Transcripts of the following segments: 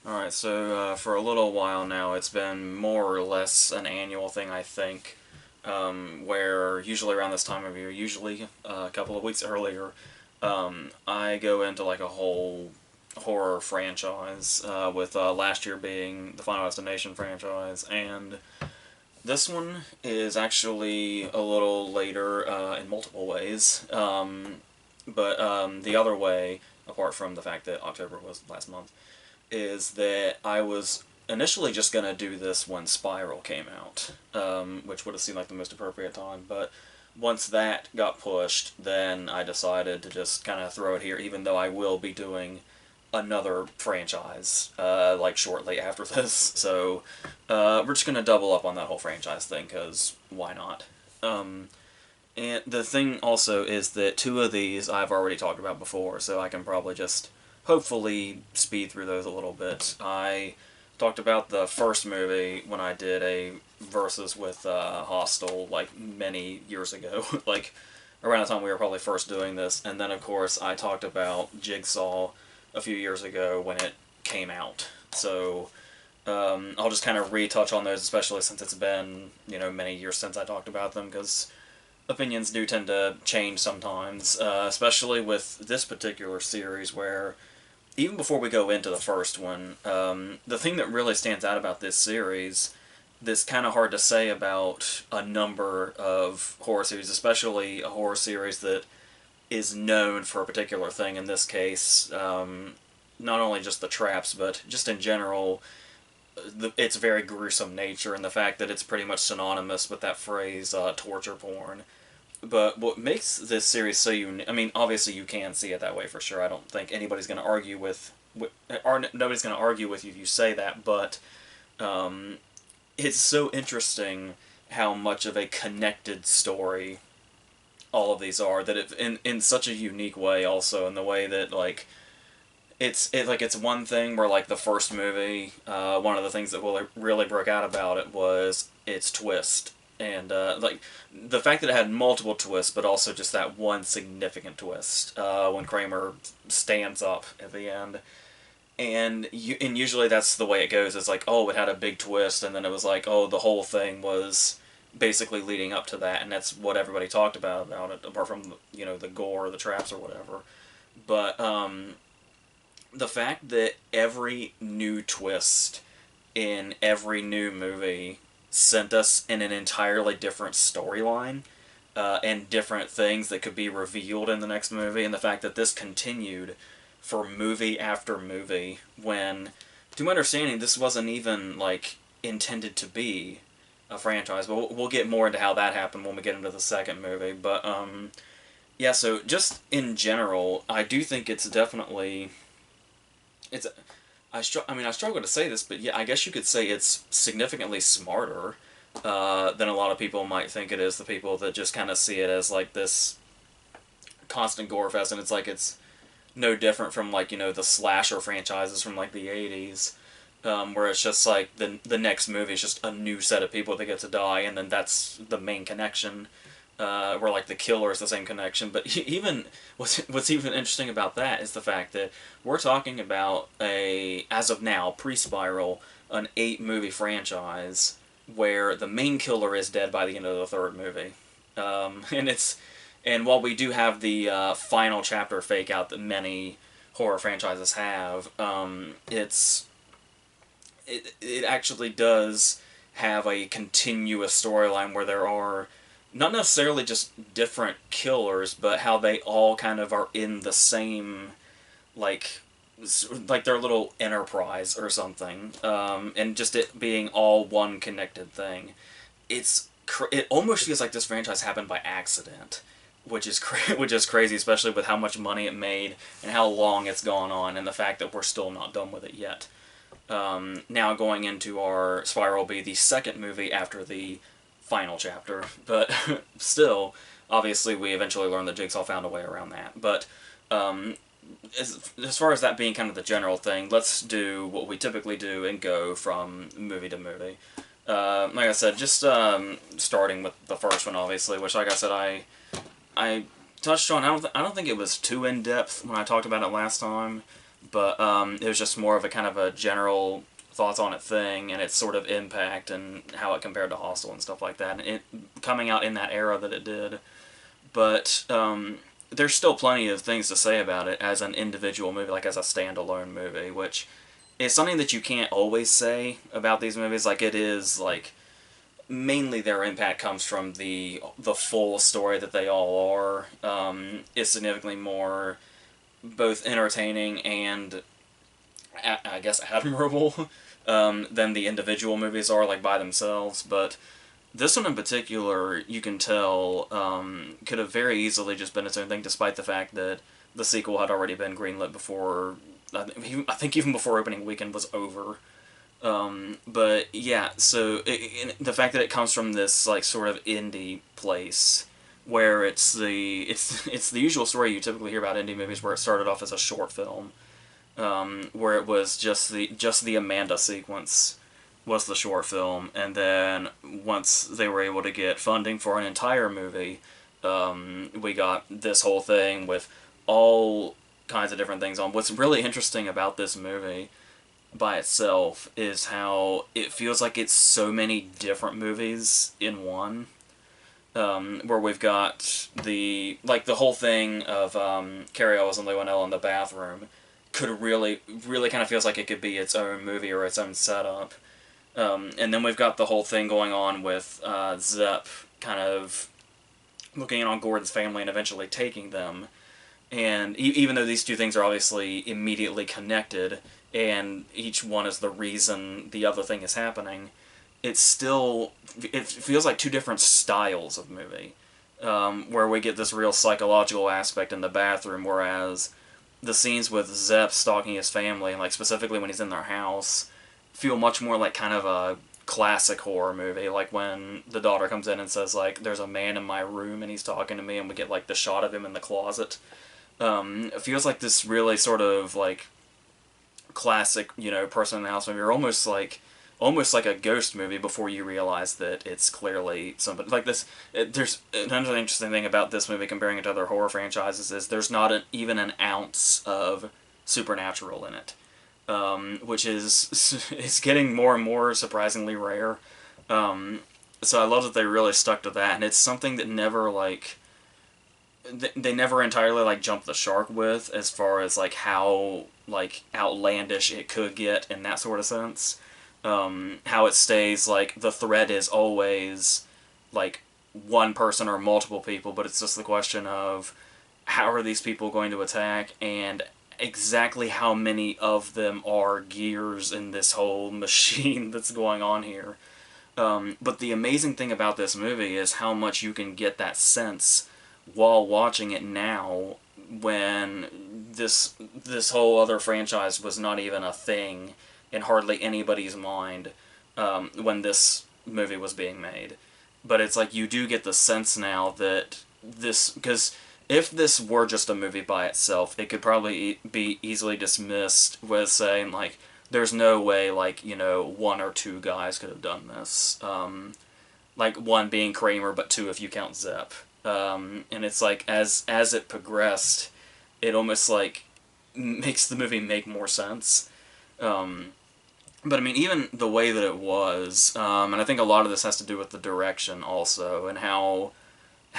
Alright, so for a little while now, it's been more or less an annual thing, I think, where usually around this time of year, usually a couple of weeks earlier, I go into like a whole horror franchise, with last year being the Final Destination franchise, and this one is actually a little later in multiple ways, but the other way, apart from the fact that October was last month, is that I was initially just going to do this when Spiral came out, which would have seemed like the most appropriate time, but once that got pushed, then I decided to just kind of throw it here, even though I will be doing another franchise, like, shortly after this, so we're just going to double up on that whole franchise thing, because why not? And the thing also is that two of these I've already talked about before, so I can probably just hopefully speed through those a little bit. I talked about the first movie when I did a versus with Hostel like many years ago, like around the time we were probably first doing this, and then of course I talked about Jigsaw a few years ago when it came out. So I'll just kind of retouch on those, especially since it's been many years since I talked about them, because opinions do tend to change sometimes, especially with this particular series where even before we go into the first one, the thing that really stands out about this series, that's kind of hard to say about a number of horror series, especially a horror series that is known for a particular thing, in this case, not only just the traps, but just in general, its very gruesome nature, and the fact that it's pretty much synonymous with that phrase, torture porn. But what makes this series so unique, I mean, obviously you can see it that way for sure. I don't think anybody's going to argue or nobody's going to argue with you if you say that, but it's so interesting how much of a connected story all of these are, that in such a unique way also, in the way that, like, it's one thing where, like, the first movie, one of the things that really broke out about it was its twist, and like the fact that it had multiple twists, but also just that one significant twist when Kramer stands up at the end, and usually that's the way it goes. It's like, oh, it had a big twist, and then it was like, oh, the whole thing was basically leading up to that, and that's what everybody talked about it, apart from the gore, or the traps, or whatever. But the fact that every new twist in every new movie sent us in an entirely different storyline, and different things that could be revealed in the next movie, and the fact that this continued for movie after movie, when, to my understanding, this wasn't even, like, intended to be a franchise, but we'll get more into how that happened when we get into the second movie, but, yeah, so just in general, I do think it's definitely, it's, I mean, I struggle to say this, but yeah, I guess you could say it's significantly smarter than a lot of people might think it is. The people that just kind of see it as like this constant gore fest, and it's like it's no different from, like, the slasher franchises from like the '80s, where it's just like the next movie is just a new set of people that get to die, and then that's the main connection. Where, like, the killer is the same connection, but even what's even interesting about that is the fact that we're talking about as of now, pre-Spiral, an 8-movie franchise where the main killer is dead by the end of the third movie, and while we do have the final chapter fake out that many horror franchises have, it actually does have a continuous storyline where there are not necessarily just different killers, but how they all kind of are in the same, like their little enterprise or something, and just it being all one connected thing. It almost feels like this franchise happened by accident, which is which is crazy, especially with how much money it made and how long it's gone on, and the fact that we're still not done with it yet. Now going into our Spiral will be the second movie after the final chapter, but still, obviously, we eventually learned that Jigsaw found a way around that. But as far as that being kind of the general thing, let's do what we typically do and go from movie to movie. Like I said, just starting with the first one, obviously, which, like I said, I touched on. I don't think it was too in depth when I talked about it last time, But it was just more of a kind of a general thoughts on it thing, and its sort of impact and how it compared to Hostel and stuff like that. And it coming out in that era that it did. But there's still plenty of things to say about it as an individual movie, like as a standalone movie, which is something that you can't always say about these movies. Like it is like mainly their impact comes from the full story that they all are. Is significantly more both entertaining and I guess admirable than the individual movies are like by themselves. But this one in particular, you can tell, could have very easily just been its own thing, despite the fact that the sequel had already been greenlit before. I think even before opening weekend was over. But yeah, so the fact that it comes from this like sort of indie place, where it's the usual story you typically hear about indie movies, where it started off as a short film, where it was just the Amanda sequence was the short film, and then once they were able to get funding for an entire movie, we got this whole thing with all kinds of different things on. What's really interesting about this movie by itself is how it feels like it's so many different movies in one. Where we've got the whole thing of Carrie Ellis and Llewellyn in the bathroom could really kind of feels like it could be its own movie or its own setup. And then we've got the whole thing going on with Zepp kind of looking in on Gordon's family and eventually taking them. And even though these two things are obviously immediately connected, and each one is the reason the other thing is happening, it feels like two different styles of movie. Where we get this real psychological aspect in the bathroom, whereas the scenes with Zepp stalking his family, and like specifically when he's in their house, feel much more like kind of a classic horror movie, like when the daughter comes in and says like, "There's a man in my room and he's talking to me," and we get like the shot of him in the closet. It feels like this really sort of like classic, person in the house movie, or almost like a ghost movie before you realize that it's clearly somebody like this. There's another interesting thing about this movie comparing it to other horror franchises is there's not even an ounce of supernatural in it. Which is getting more and more surprisingly rare. So I love that they really stuck to that, and it's something that never they never entirely like jump the shark with, as far as like how like outlandish it could get in that sort of sense. How it stays like the threat is always like one person or multiple people, but it's just the question of how are these people going to attack, and exactly how many of them are gears in this whole machine that's going on here. But the amazing thing about this movie is how much you can get that sense while watching it now, when this whole other franchise was not even a thing in hardly anybody's mind when this movie was being made. But it's like you do get the sense now that because if this were just a movie by itself, it could probably be easily dismissed with saying, like, there's no way, like, one or two guys could have done this. Like, one being Kramer, but two if you count Zepp. And it's like, as it progressed, it almost, like, makes the movie make more sense. But, I mean, even the way that it was, and I think a lot of this has to do with the direction also, and how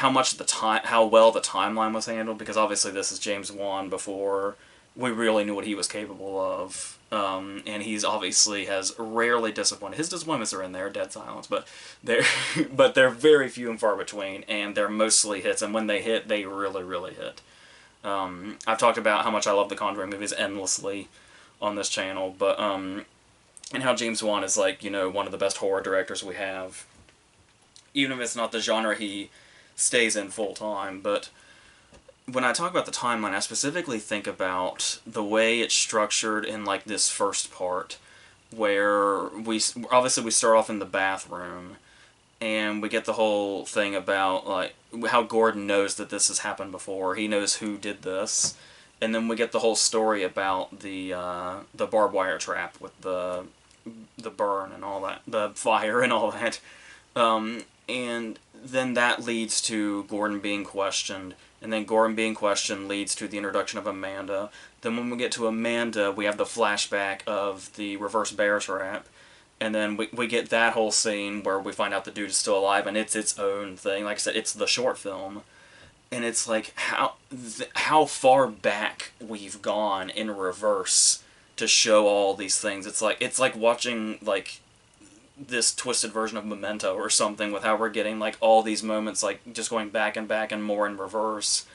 well the timeline was handled, because obviously this is James Wan before we really knew what he was capable of, and he's obviously has rarely disappointed. His disappointments are in there, dead silence, but they're very few and far between, and they're mostly hits, and when they hit, they really, really hit. I've talked about how much I love the Conjuring movies endlessly on this channel, but and how James Wan is like, one of the best horror directors we have, even if it's not the genre he stays in full time. But when I talk about the timeline, I specifically think about the way it's structured in like this first part, where we start off in the bathroom, and we get the whole thing about like how Gordon knows that this has happened before. He knows who did this, and then we get the whole story about the barbed wire trap with the burn and all that, the fire and all that, and then that leads to Gordon being questioned, and then Gordon being questioned leads to the introduction of Amanda. Then when we get to Amanda, we have the flashback of the reverse bear trap, and then we get that whole scene where we find out the dude is still alive, and it's its own thing. Like I said, it's the short film, and it's like how far back we've gone in reverse to show all these things. It's like watching like this twisted version of Memento or something, with how we're getting like all these moments like just going back and back and more in reverse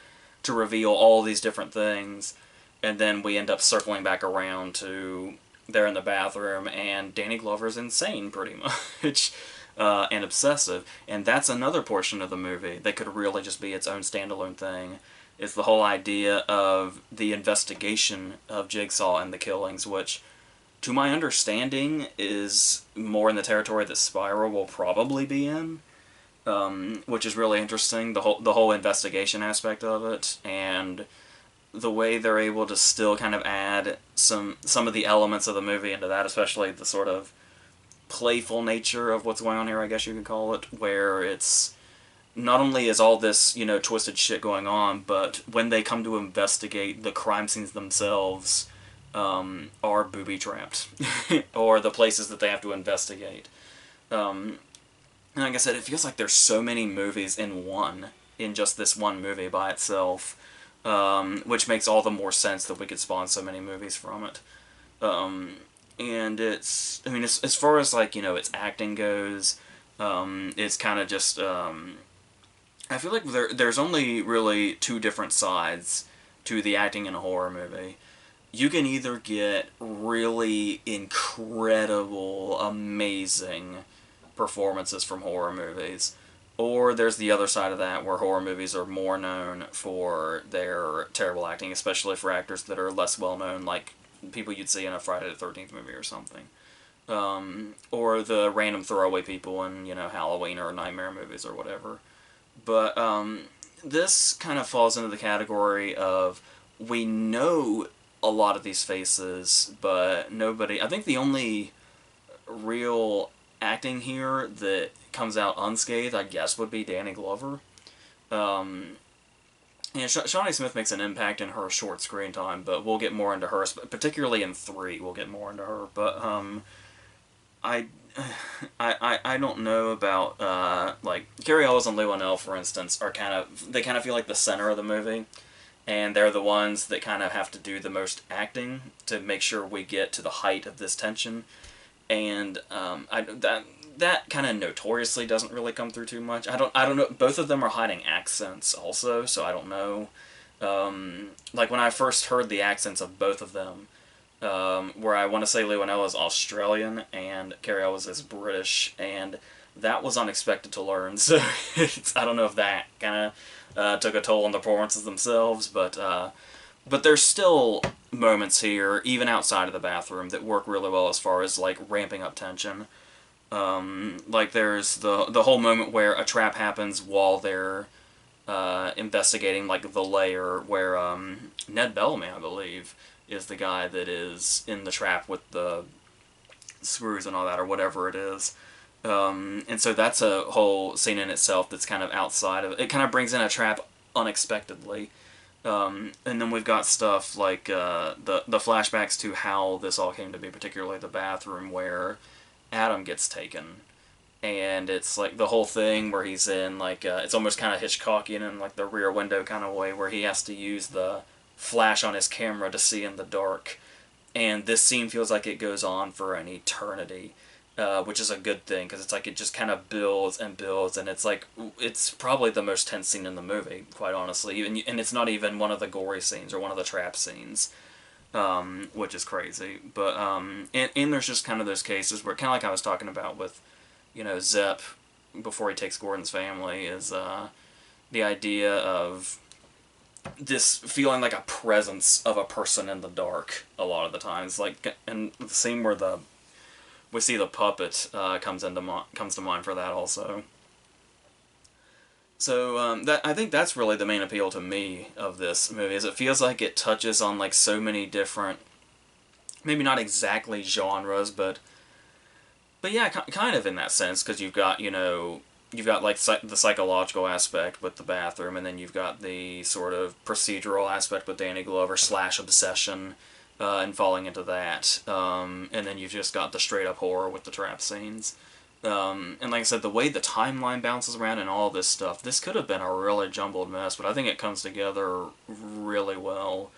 to reveal all these different things, and then we end up circling back around to they're in the bathroom and Danny Glover's insane pretty much. And obsessive, and that's another portion of the movie that could really just be its own standalone thing. It's the whole idea of the investigation of Jigsaw and the killings, which, to my understanding, is more in the territory that Spiral will probably be in, which is really interesting. The whole investigation aspect of it, and the way they're able to still kind of add some of the elements of the movie into that, especially the sort of playful nature of what's going on here, I guess you could call it, where it's not only is all this, twisted shit going on, but when they come to investigate, the crime scenes themselves are booby-trapped, or the places that they have to investigate. And like I said, it feels like there's so many movies in just this one movie by itself, which makes all the more sense that we could spawn so many movies from it. And it's, I mean, as far as, like, its acting goes, it's kind of just, I feel like there's only really two different sides to the acting in a horror movie. You can either get really incredible, amazing performances from horror movies, or there's the other side of that, where horror movies are more known for their terrible acting, especially for actors that are less well known, like people you'd see in a Friday the 13th movie or something. Or the random throwaway people in, Halloween or Nightmare movies or whatever. But this kind of falls into the category of, we know a lot of these faces, but nobody... I think the only real acting here that comes out unscathed, I guess, would be Danny Glover. Shawnee Smith makes an impact in her short screen time, but we'll get more into her, particularly in 3, we'll get more into her. But, I don't know about, like, Carrie Ellis and Leigh Whannell, for instance, they kind of feel like the center of the movie, and they're the ones that kind of have to do the most acting to make sure we get to the height of this tension, and, that kind of notoriously doesn't really come through too much. I don't know. Both of them are hiding accents also, so I don't know. Like when I first heard the accents of both of them, where I want to say Leigh Whannell is Australian and Carrie Ellis is British, and that was unexpected to learn. So I don't know if that kind of took a toll on the performances themselves, but there's still moments here, even outside of the bathroom, that work really well as far as like ramping up tension. Like there's the whole moment where a trap happens while they're investigating like the lair, where Ned Bellamy, I believe, is the guy that is in the trap with the screws and all that, or whatever it is. And so that's a whole scene in itself that's kind of outside of it. It kind of brings in a trap unexpectedly. And then we've got stuff like the flashbacks to how this all came to be, particularly the bathroom where Adam gets taken, and it's like the whole thing where he's in like it's almost kind of Hitchcockian in like the Rear Window kind of way, where he has to use the flash on his camera to see in the dark, and this scene feels like it goes on for an eternity, which is a good thing, because it's like it just kind of builds and builds, and it's like it's probably the most tense scene in the movie, quite honestly, and it's not even one of the gory scenes or one of the trap scenes. Which is crazy, but, and there's just kind of those cases where, kind of like I was talking about with, Zepp, before he takes Gordon's family, is, the idea of this feeling like a presence of a person in the dark, a lot of the times, like, and the scene where we see the puppet, comes to mind for that also. So, I think that's really the main appeal to me of this movie, is it feels like it touches on, like, so many different, maybe not exactly genres, but yeah, kind of in that sense, because you've got, you've got like the psychological aspect with the bathroom, and then you've got the sort of procedural aspect with Danny Glover slash obsession, and falling into that. And then you've just got the straight up horror with the trap scenes. And like I said, the way the timeline bounces around and all this stuff, this could have been a really jumbled mess, but I think it comes together really well.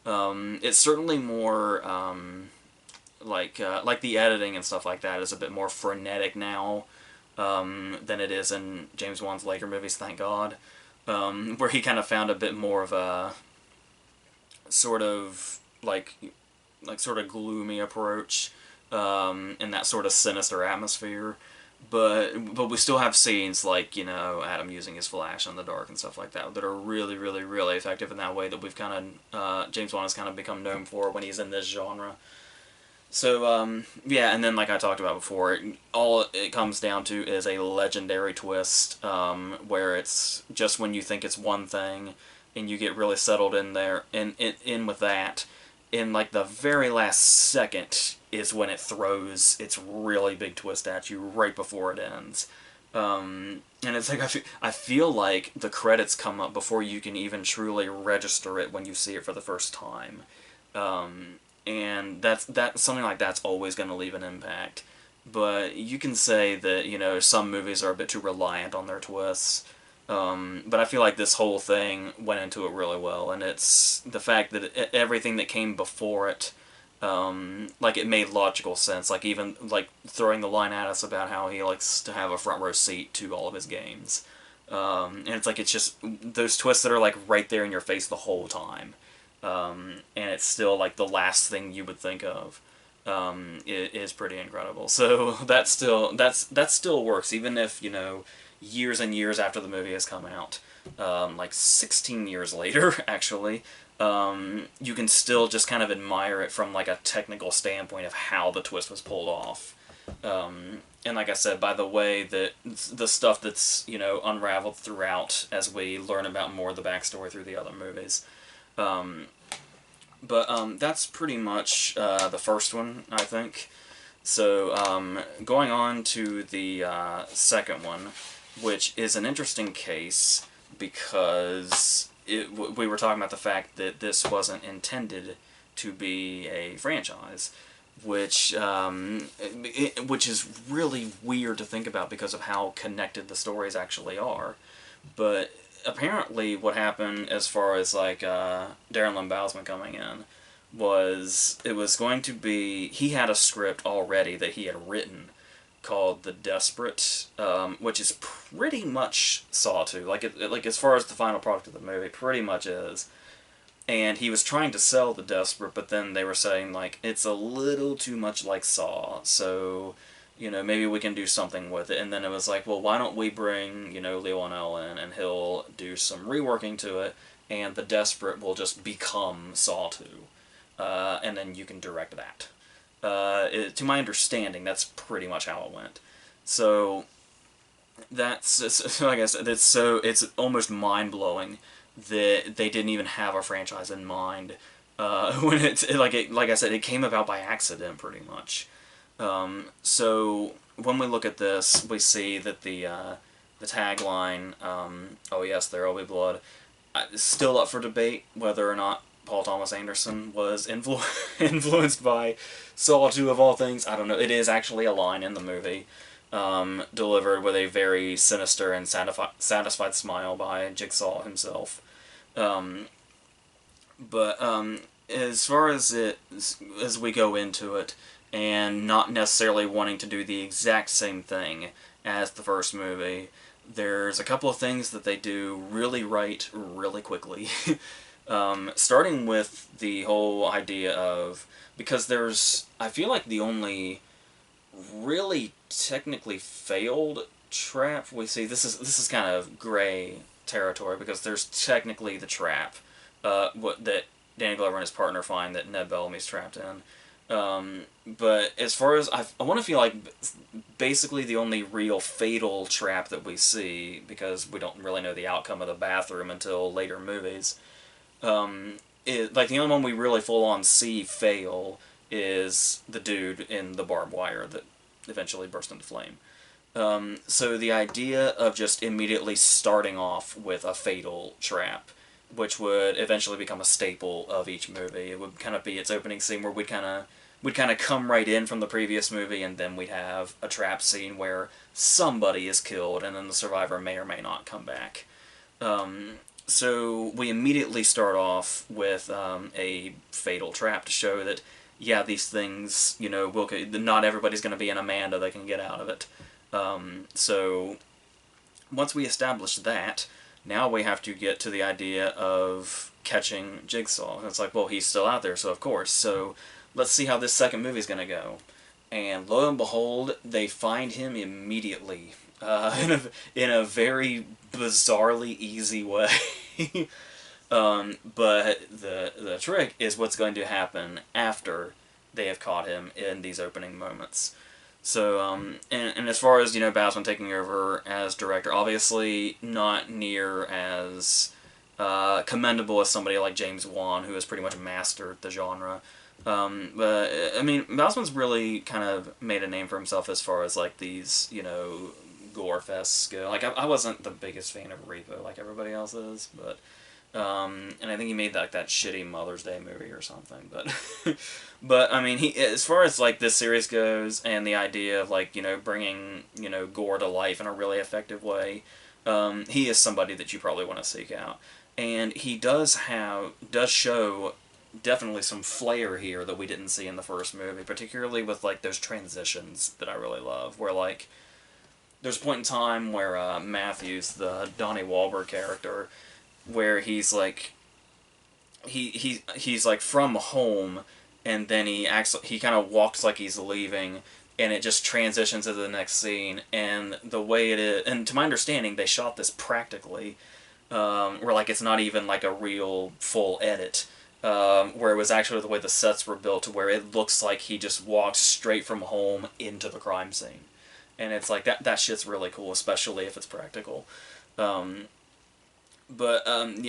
It's certainly more like the editing and stuff like that is a bit more frenetic now than it is in James Wan's later movies, thank God, where he kind of found a bit more of a sort of sort of gloomy approach in that sort of sinister atmosphere. But we still have scenes like, you know, Adam using his flash in the dark and stuff like that that are really, really, really effective in that way that we've kind of James Wan has kind of become known for when he's in this genre. So, yeah, and then like I talked about before, all it comes down to is a legendary twist, where it's just when you think it's one thing, and you get really settled in there, in with that, in like the very last second is when it throws its really big twist at you right before it ends. And it's like, I feel like the credits come up before you can even truly register it when you see it for the first time. And that's something like that's always going to leave an impact. But you can say that, you know, some movies are a bit too reliant on their twists. But I feel like this whole thing went into it really well, and it's the fact that everything that came before it, like it made logical sense. Like even like throwing the line at us about how he likes to have a front row seat to all of his games, and it's like it's just those twists that are like right there in your face the whole time. And it's still like the last thing you would think of. It is pretty incredible. So that still works, even if, you know, years and years after the movie has come out, like 16 years later, actually, you can still just kind of admire it from like a technical standpoint of how the twist was pulled off. And like I said, by the way that the stuff that's, you know, unraveled throughout as we learn about more of the backstory through the other movies. But that's pretty much the first one, I think. So going on to the second one, which is an interesting case because we were talking about the fact that this wasn't intended to be a franchise, which is really weird to think about because of how connected the stories actually are. But apparently what happened as far as like Darren Lynn Bousman coming in was it was going to be, he had a script already that he had written called The Desperate, which is pretty much Saw 2. Like as far as the final product of the movie, pretty much is. And he was trying to sell The Desperate, but then they were saying like it's a little too much like Saw, so, you know, maybe we can do something with it. And then it was like, well, why don't we bring, you know, Leo Whannell in, and he'll do some reworking to it, and The Desperate will just become Saw 2. And then you can direct that. To my understanding, that's pretty much how it went. So, that's, like I said, it's almost mind-blowing that they didn't even have a franchise in mind. When like I said, it came about by accident, pretty much. So when we look at this, we see that the tagline, "Oh yes, there will be blood," is still up for debate whether or not Paul Thomas Anderson was influenced by Saw 2 of all things. I don't know. It is actually a line in the movie, delivered with a very sinister and satisfied smile by Jigsaw himself. But as far as we go into it, and not necessarily wanting to do the exact same thing as the first movie, there's a couple of things that they do really right, really quickly. Starting with the whole idea of, because I feel like the only really technically failed trap we see, this is kind of gray territory, because there's technically the trap that Danny Glover and his partner find that Ned Bellamy's trapped in. But as far as, I want to feel like basically the only real fatal trap that we see, because we don't really know the outcome of the bathroom until later movies, like the only one we really full on see fail is the dude in the barbed wire that eventually burst into flame. So the idea of just immediately starting off with a fatal trap, which would eventually become a staple of each movie, it would kind of be its opening scene where we'd kind of come right in from the previous movie, and then we'd have a trap scene where somebody is killed, and then the survivor may or may not come back. So we immediately start off with a fatal trap to show that, yeah, these things, not everybody's going to be an Amanda that can get out of it. So once we establish that, now we have to get to the idea of catching Jigsaw. And it's like, well, he's still out there, so of course. So let's see how this second movie's going to go. And lo and behold, they find him immediately in a very bizarrely easy way. But the trick is what's going to happen after they have caught him in these opening moments. So, and as far as, Bassman taking over as director, obviously not near as commendable as somebody like James Wan, who has pretty much mastered the genre. But, I mean, Bassman's really kind of made a name for himself as far as, like, these, gore fests go. Like, I wasn't the biggest fan of Repo like everybody else is, but... and I think he made that shitty Mother's Day movie or something, but I mean, as far as like this series goes, and the idea of like bringing gore to life in a really effective way, he is somebody that you probably want to seek out, and he does show definitely some flair here that we didn't see in the first movie, particularly with like those transitions that I really love, where like there's a point in time where Matthews, the Donnie Wahlberg character, where he's like he's like from home, and then he kind of walks like he's leaving, and it just transitions to the next scene, and the way it is, and to my understanding they shot this practically, where like it's not even like a real full edit, where it was actually the way the sets were built to where it looks like he just walks straight from home into the crime scene, and it's like that shit's really cool, especially if it's practical.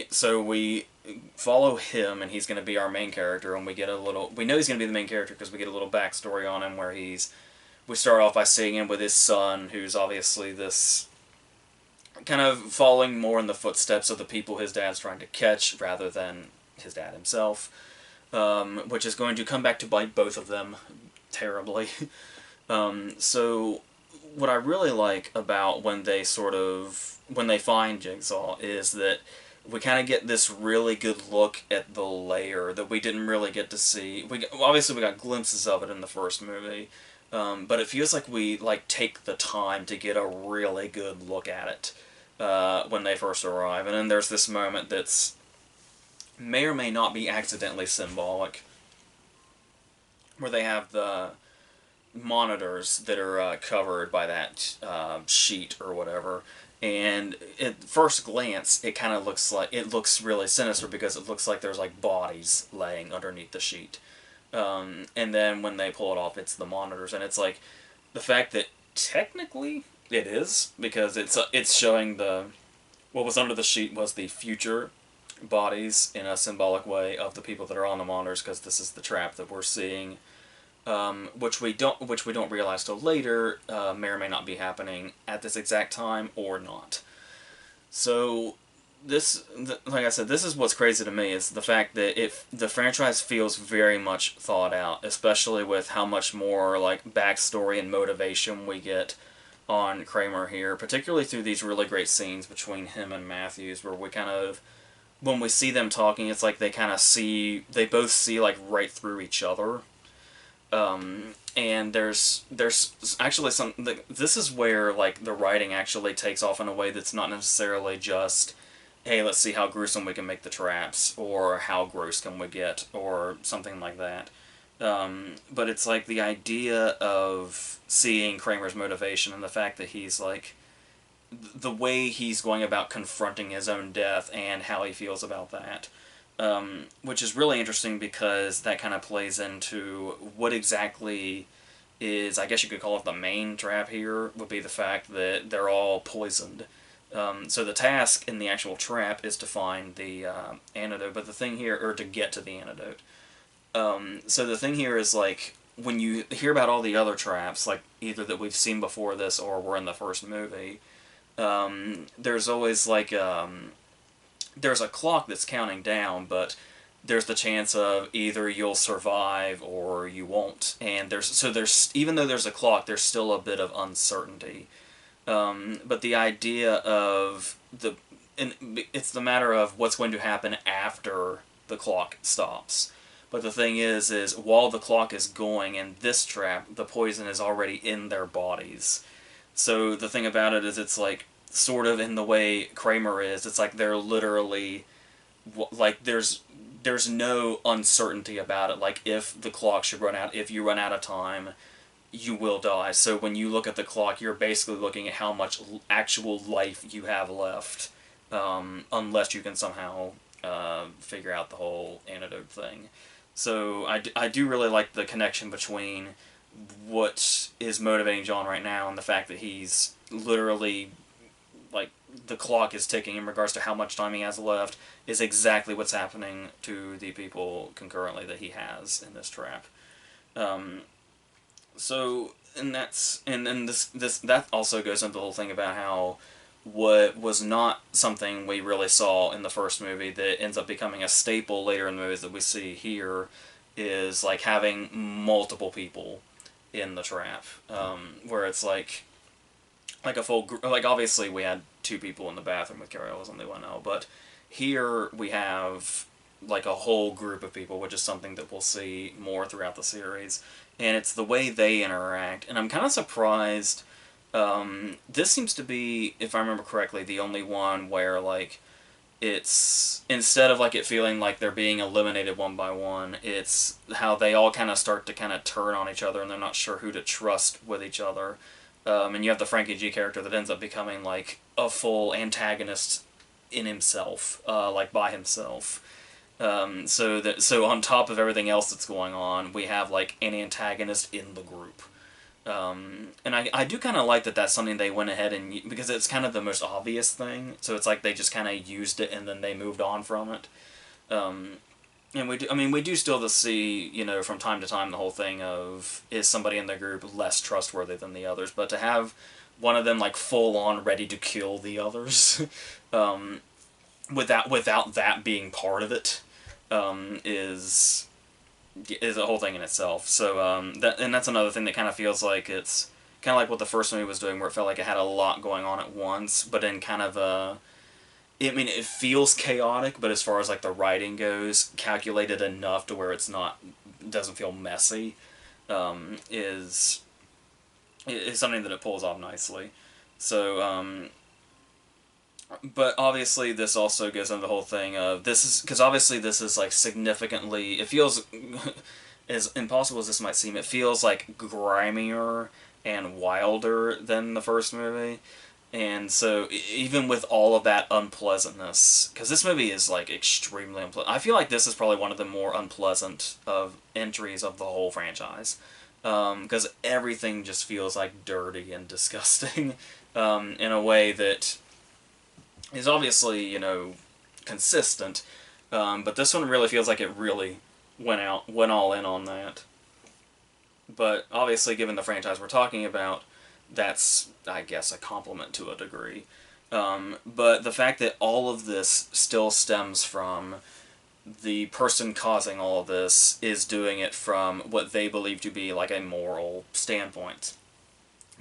So we follow him, and he's going to be our main character, and we know he's going to be the main character because we get a little backstory on him where we start off by seeing him with his son, who's obviously this kind of following more in the footsteps of the people his dad's trying to catch rather than his dad himself, which is going to come back to bite both of them terribly. So what I really like about when they find Jigsaw is that we kind of get this really good look at the layer that we didn't really get to see. Obviously we got glimpses of it in the first movie, but it feels like we take the time to get a really good look at it when they first arrive. And then there's this moment that's may or may not be accidentally symbolic, where they have the monitors that are covered by that sheet or whatever, and at first glance it kind of looks really sinister because it looks like there's like bodies laying underneath the sheet, and then when they pull it off, it's the monitors, and it's like the fact that technically it is, because it's showing what was under the sheet was the future bodies in a symbolic way of the people that are on the monitors, because this is the trap that we're seeing, which we don't realize till later, may or may not be happening at this exact time or not. So like I said, this is what's crazy to me, is the fact that the franchise feels very much thought out, especially with how much more like backstory and motivation we get on Kramer here, particularly through these really great scenes between him and Matthews, where we kind of, when we see them talking, it's like they both see like right through each other. And there's actually this is where like the writing actually takes off in a way that's not necessarily just, hey, let's see how gruesome we can make the traps, or how gross can we get, or something like that. But it's like the idea of seeing Kramer's motivation, and the fact that he's like, the way he's going about confronting his own death and how he feels about that. Which is really interesting, because that kind of plays into what exactly is, I guess you could call it the main trap here, would be the fact that they're all poisoned. So the task in the actual trap is to find the antidote, but the thing here, or to get to the antidote. So the thing here is like, when you hear about all the other traps, like either that we've seen before this or were in the first movie, there's always like there's a clock that's counting down, but there's the chance of either you'll survive or you won't. And there's even though there's a clock, there's still a bit of uncertainty. But the idea of it's the matter of what's going to happen after the clock stops. But the thing is while the clock is going in this trap, the poison is already in their bodies. So the thing about it is, it's like sort of in the way Kramer is. It's like they're literally like there's no uncertainty about it. Like if the clock should run out, if you run out of time, you will die. So when you look at the clock, you're basically looking at how much actual life you have left, unless you can somehow figure out the whole antidote thing. So I do really like the connection between what is motivating John right now and the fact that he's literally, like, the clock is ticking in regards to how much time he has left is exactly what's happening to the people concurrently that he has in this trap. Um, so and then this that also goes into the whole thing about how what was not something we really saw in the first movie that ends up becoming a staple later in the movies that we see here is like having multiple people in the trap, where it's like a full group. Like obviously we had two people in the bathroom with Carrie Ellis and they went out, but here we have like a whole group of people, which is something that we'll see more throughout the series, and it's the way they interact. And I'm kind of surprised. This seems to be, if I remember correctly, the only one where like it's instead of like it feeling like they're being eliminated one by one, it's how they all kind of start to kind of turn on each other and they're not sure who to trust with each other. And you have the Frankie G character that ends up becoming like a full antagonist in himself, like by himself. So on top of everything else that's going on, we have like an antagonist in the group. And I do kind of like that that's something they went ahead and because it's kind of the most obvious thing. So it's like they just kind of used it and then they moved on from it. Um, and we do still see, from time to time the whole thing of is somebody in the group less trustworthy than the others, but to have one of them like full on ready to kill the others, um, without that being part of it, is a whole thing in itself. So that's another thing that kind of feels like it's kind of like what the first movie was doing, where it felt like it had a lot going on at once, but in kind of a it feels chaotic, but as far as like the writing goes, calculated enough to where doesn't feel messy, is something that it pulls off nicely. So, but obviously this also goes into the whole thing of this is because obviously this is like significantly. It feels as impossible as this might seem. It feels like grimier and wilder than the first movie. And so, even with all of that unpleasantness, because this movie is, like, extremely unpleasant. I feel like this is probably one of the more unpleasant of entries of the whole franchise. Because everything just feels, like, dirty and disgusting, in a way that is obviously, consistent. But this one really feels like it really went all in on that. But, obviously, given the franchise we're talking about, that's, I guess, a compliment to a degree. But the fact that all of this still stems from the person causing all of this is doing it from what they believe to be like a moral standpoint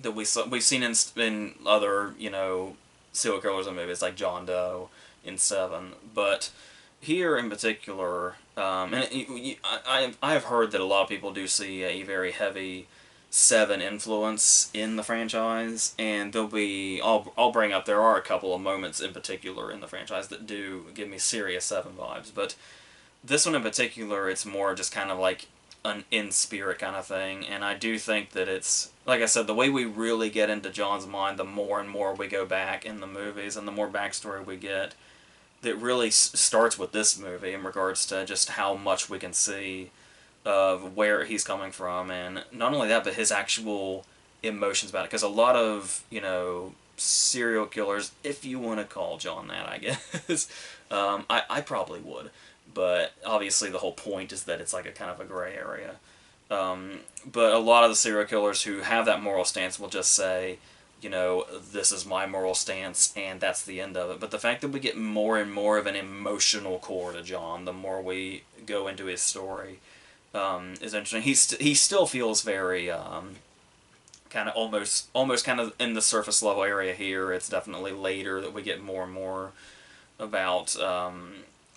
that we've seen in other serial killers in movies like John Doe in Seven, but here in particular, I have heard that a lot of people do see a very heavy Seven influence in the franchise, and I'll bring up, there are a couple of moments in particular in the franchise that do give me serious Seven vibes, but this one in particular, it's more just kind of like an in-spirit kind of thing, and I do think that it's, like I said, the way we really get into John's mind, the more and more we go back in the movies, and the more backstory we get, that really starts with this movie in regards to just how much we can see of where he's coming from, and not only that, but his actual emotions about it. Because a lot of, serial killers, if you want to call John that, I guess, I probably would. But obviously the whole point is that it's like a kind of a gray area. But a lot of the serial killers who have that moral stance will just say, this is my moral stance, and that's the end of it. But the fact that we get more and more of an emotional core to John, the more we go into his story, is interesting. He still feels very kind of almost kind of in the surface level area here. It's definitely later that we get more and more about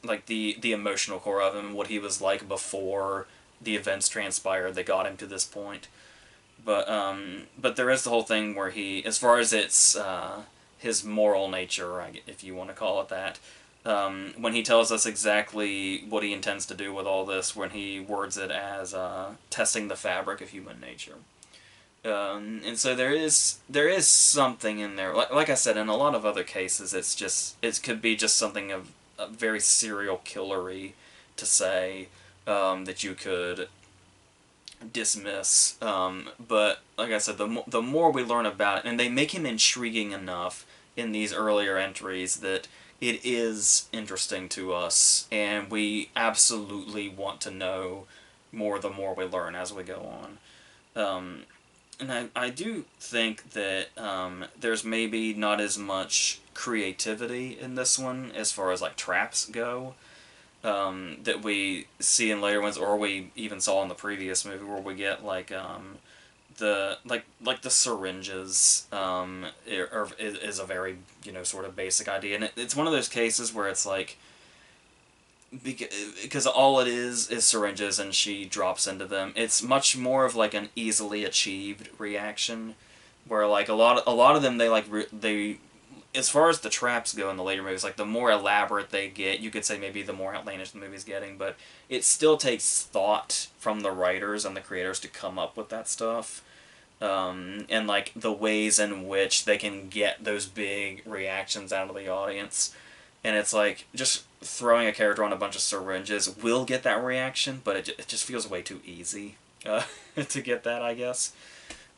like the emotional core of him, what he was like before the events transpired that got him to this point. But there is the whole thing where he, as far as it's his moral nature, if you want to call it that, when he tells us exactly what he intends to do with all this, when he words it as testing the fabric of human nature. And so there is something in there. Like I said, in a lot of other cases, it could be just something of very serial killery to say that you could dismiss. But like I said, the more we learn about it, and they make him intriguing enough in these earlier entries that it is interesting to us, and we absolutely want to know more the more we learn as we go on. And I do think that there's maybe not as much creativity in this one as far as like traps go that we see in later ones, or we even saw in the previous movie, where we get like the syringes is a very sort of basic idea, and it's one of those cases where it's like because all it is syringes and she drops into them. It's much more of like an easily achieved reaction, where like a lot of them they as far as the traps go in the later movies, like the more elaborate they get, you could say maybe the more outlandish the movie's getting, but it still takes thought from the writers and the creators to come up with that stuff. And like the ways in which they can get those big reactions out of the audience. And it's like just throwing a character on a bunch of syringes will get that reaction, but it just feels way too easy to get that, I guess.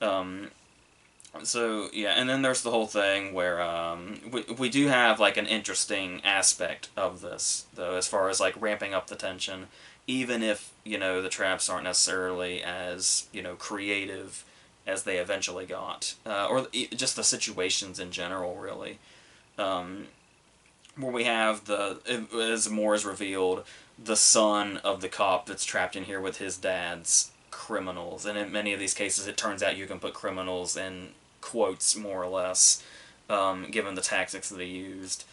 Um, so yeah, and then there's the whole thing where we do have like an interesting aspect of this though, as far as like ramping up the tension, even if the traps aren't necessarily as creative as they eventually got, or just the situations in general, really. Um, where we have as more is revealed, the son of the cop that's trapped in here with his dad's criminals, and in many of these cases, it turns out you can put criminals in quotes more or less, given the tactics that he used.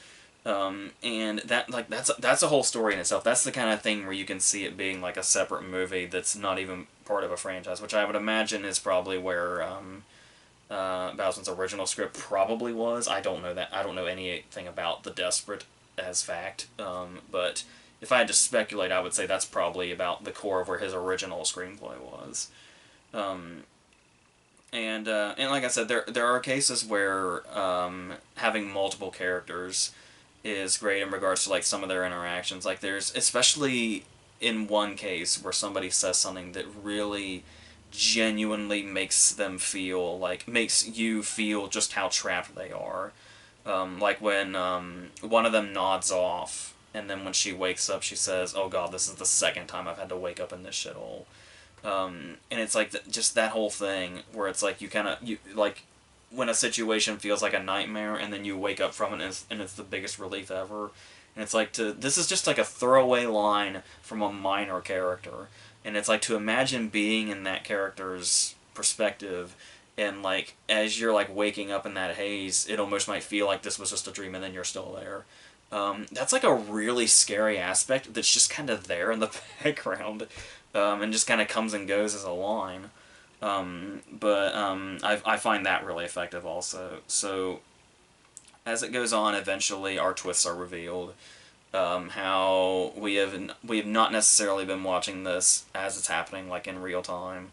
And that's a whole story in itself. That's the kind of thing where you can see it being like a separate movie that's not even part of a franchise, which I would imagine is probably where Bowsman's original script probably was. I don't know that. I don't know anything about The Desperate as fact, but if I had to speculate, I would say that's probably about the core of where his original screenplay was. Um, and like I said, there are cases where having multiple characters is great in regards to like some of their interactions. Like there's especially in one case where somebody says something that really genuinely makes you feel just how trapped they are. Like when one of them nods off, and then when she wakes up, she says, "Oh God, this is the second time I've had to wake up in this shithole." And it's like just that whole thing where it's like you like when a situation feels like a nightmare, and then you wake up from it, and it's the biggest relief ever. And it's like this is just like a throwaway line from a minor character, and it's like to imagine being in that character's perspective, and like as you're like waking up in that haze, it almost might feel like this was just a dream, and then you're still there. That's like a really scary aspect that's just kind of there in the background, and just kind of comes and goes as a line. I find that really effective also. So as it goes on, eventually our twists are revealed. How we have not necessarily been watching this as it's happening, like in real time.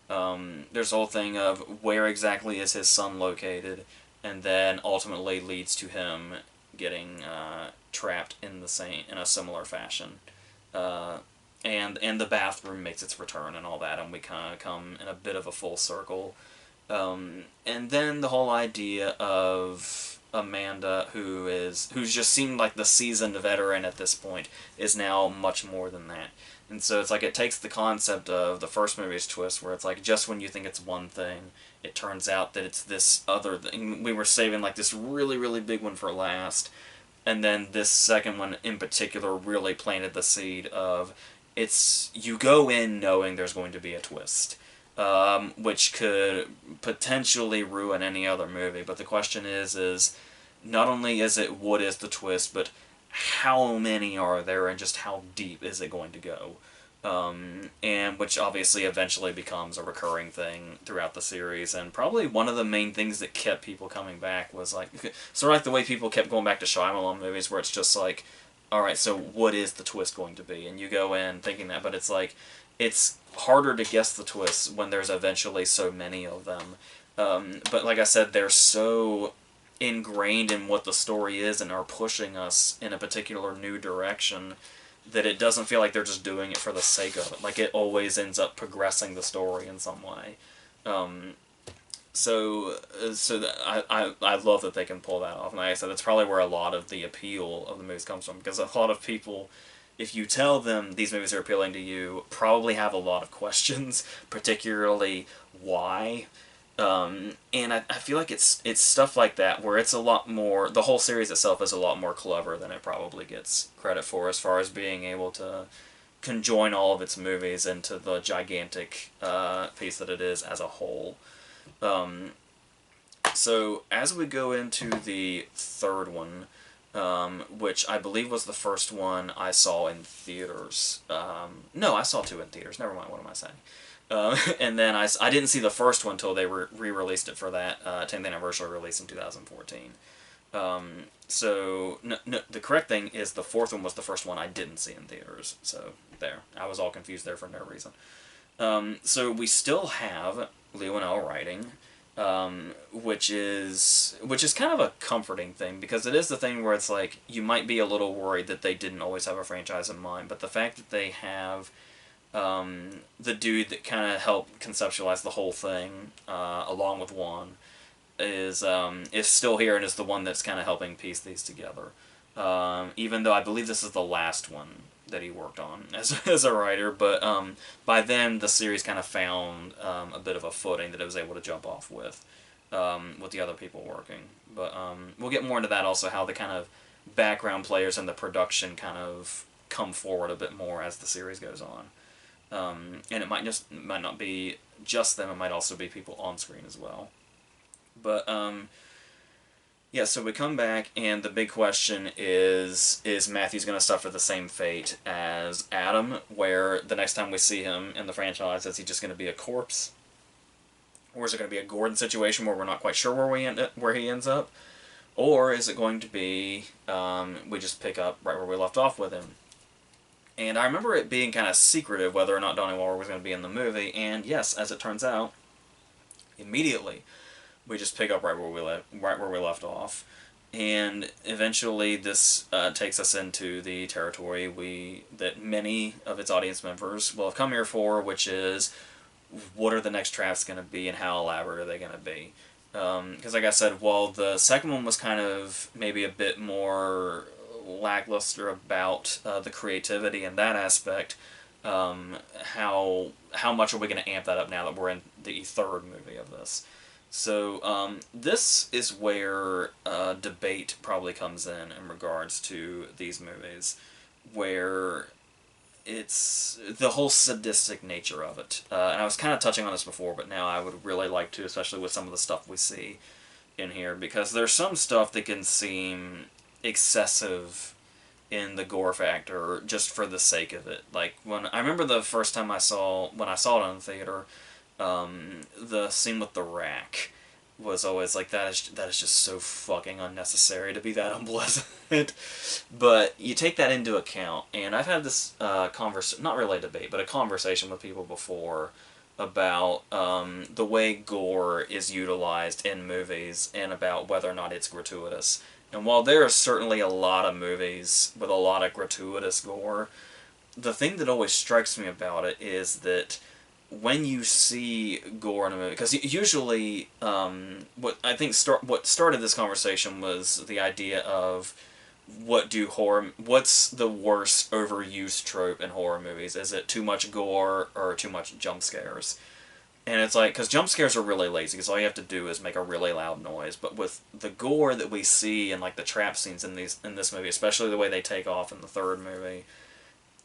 There's the whole thing of where exactly is his son located, and then ultimately leads to him getting trapped in a similar fashion. And the bathroom makes its return and all that, and we kind of come in a bit of a full circle. And then the whole idea of Amanda, who's just seemed like the seasoned veteran at this point, is now much more than that. And so it's like it takes the concept of the first movie's twist, where it's like just when you think it's one thing, it turns out that it's this other thing. We were saving like this really, really big one for last, and then this second one in particular really planted the seed of it's you go in knowing there's going to be a twist, which could potentially ruin any other movie. But the question is not only is it what is the twist, but how many are there and just how deep is it going to go? And which obviously eventually becomes a recurring thing throughout the series, and probably one of the main things that kept people coming back was like, sort of like the way people kept going back to Shyamalan movies, where it's just like, alright, so what is the twist going to be? And you go in thinking that, but it's like, it's harder to guess the twists when there's eventually so many of them. But like I said, they're so ingrained in what the story is and are pushing us in a particular new direction that it doesn't feel like they're just doing it for the sake of it. Like, it always ends up progressing the story in some way. I love that they can pull that off. And like I said, that's probably where a lot of the appeal of the movies comes from. Because a lot of people, if you tell them these movies are appealing to you, probably have a lot of questions, particularly why. And I feel like it's stuff like that where it's a lot more, the whole series itself is a lot more clever than it probably gets credit for, as far as being able to conjoin all of its movies into the gigantic piece that it is as a whole. So as we go into the third one, which I believe was the first one I saw in theaters. No, I saw two in theaters. Never mind, what am I saying? And then I didn't see the first one until they re-released it for that 10th anniversary release in 2014. So the correct thing is the fourth one was the first one I didn't see in theaters. So there, I was all confused there for no reason. So we still have Leigh Whannell writing, which is kind of a comforting thing, because it is the thing where it's like you might be a little worried that they didn't always have a franchise in mind, but the fact that they have the dude that kind of helped conceptualize the whole thing, along with Juan, is still here and is the one that's kind of helping piece these together. Even though I believe this is the last one that he worked on as a writer, but by then the series kind of found a bit of a footing that it was able to jump off with the other people working. But we'll get more into that also, how the kind of background players and the production kind of come forward a bit more as the series goes on. And it might not be just them, it might also be people on screen as well. But yeah, so we come back, and the big question is Matthew's going to suffer the same fate as Adam, where the next time we see him in the franchise, is he just going to be a corpse? Or is it going to be a Gordon situation where we're not quite sure where he ends up? Or is it going to be we just pick up right where we left off with him? And I remember it being kind of secretive whether or not Donnie Wahlberg was going to be in the movie, and yes, as it turns out, immediately we just pick up right where we left off. And eventually this takes us into the territory that many of its audience members will have come here for, which is, what are the next drafts going to be and how elaborate are they going to be? Because like I said, while the second one was kind of maybe a bit more lackluster about the creativity in that aspect, how much are we going to amp that up now that we're in the third movie of this? So this is where debate probably comes in regards to these movies, where it's the whole sadistic nature of it. And I was kind of touching on this before, but now I would really like to, especially with some of the stuff we see in here, because there's some stuff that can seem excessive in the gore factor just for the sake of it. Like, when I remember the first time when I saw it in the theater, the scene with the rack was always like, that is just so fucking unnecessary to be that unpleasant. But you take that into account, and I've had this not really a debate, but a conversation with people before about the way gore is utilized in movies and about whether or not it's gratuitous. And while there are certainly a lot of movies with a lot of gratuitous gore, the thing that always strikes me about it is that when you see gore in a movie, because usually, what started this conversation was the idea of what's the worst overused trope in horror movies? Is it too much gore or too much jump scares? And it's like, because jump scares are really lazy, because all you have to do is make a really loud noise. But with the gore that we see and like the trap scenes in this movie, especially the way they take off in the third movie,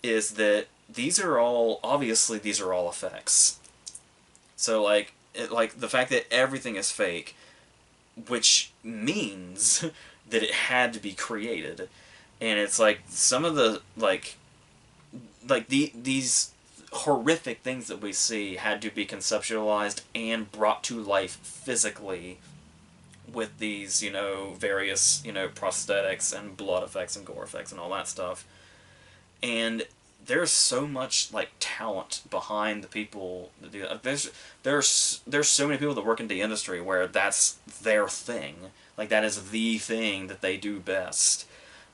is that these are all effects. So like the fact that everything is fake, which means that it had to be created, and it's like some of the these horrific things that we see had to be conceptualized and brought to life physically with these, various, prosthetics and blood effects and gore effects and all that stuff. And there's so much like talent behind the people that do that. There's so many people that work in the industry where that's their thing. Like that is the thing that they do best.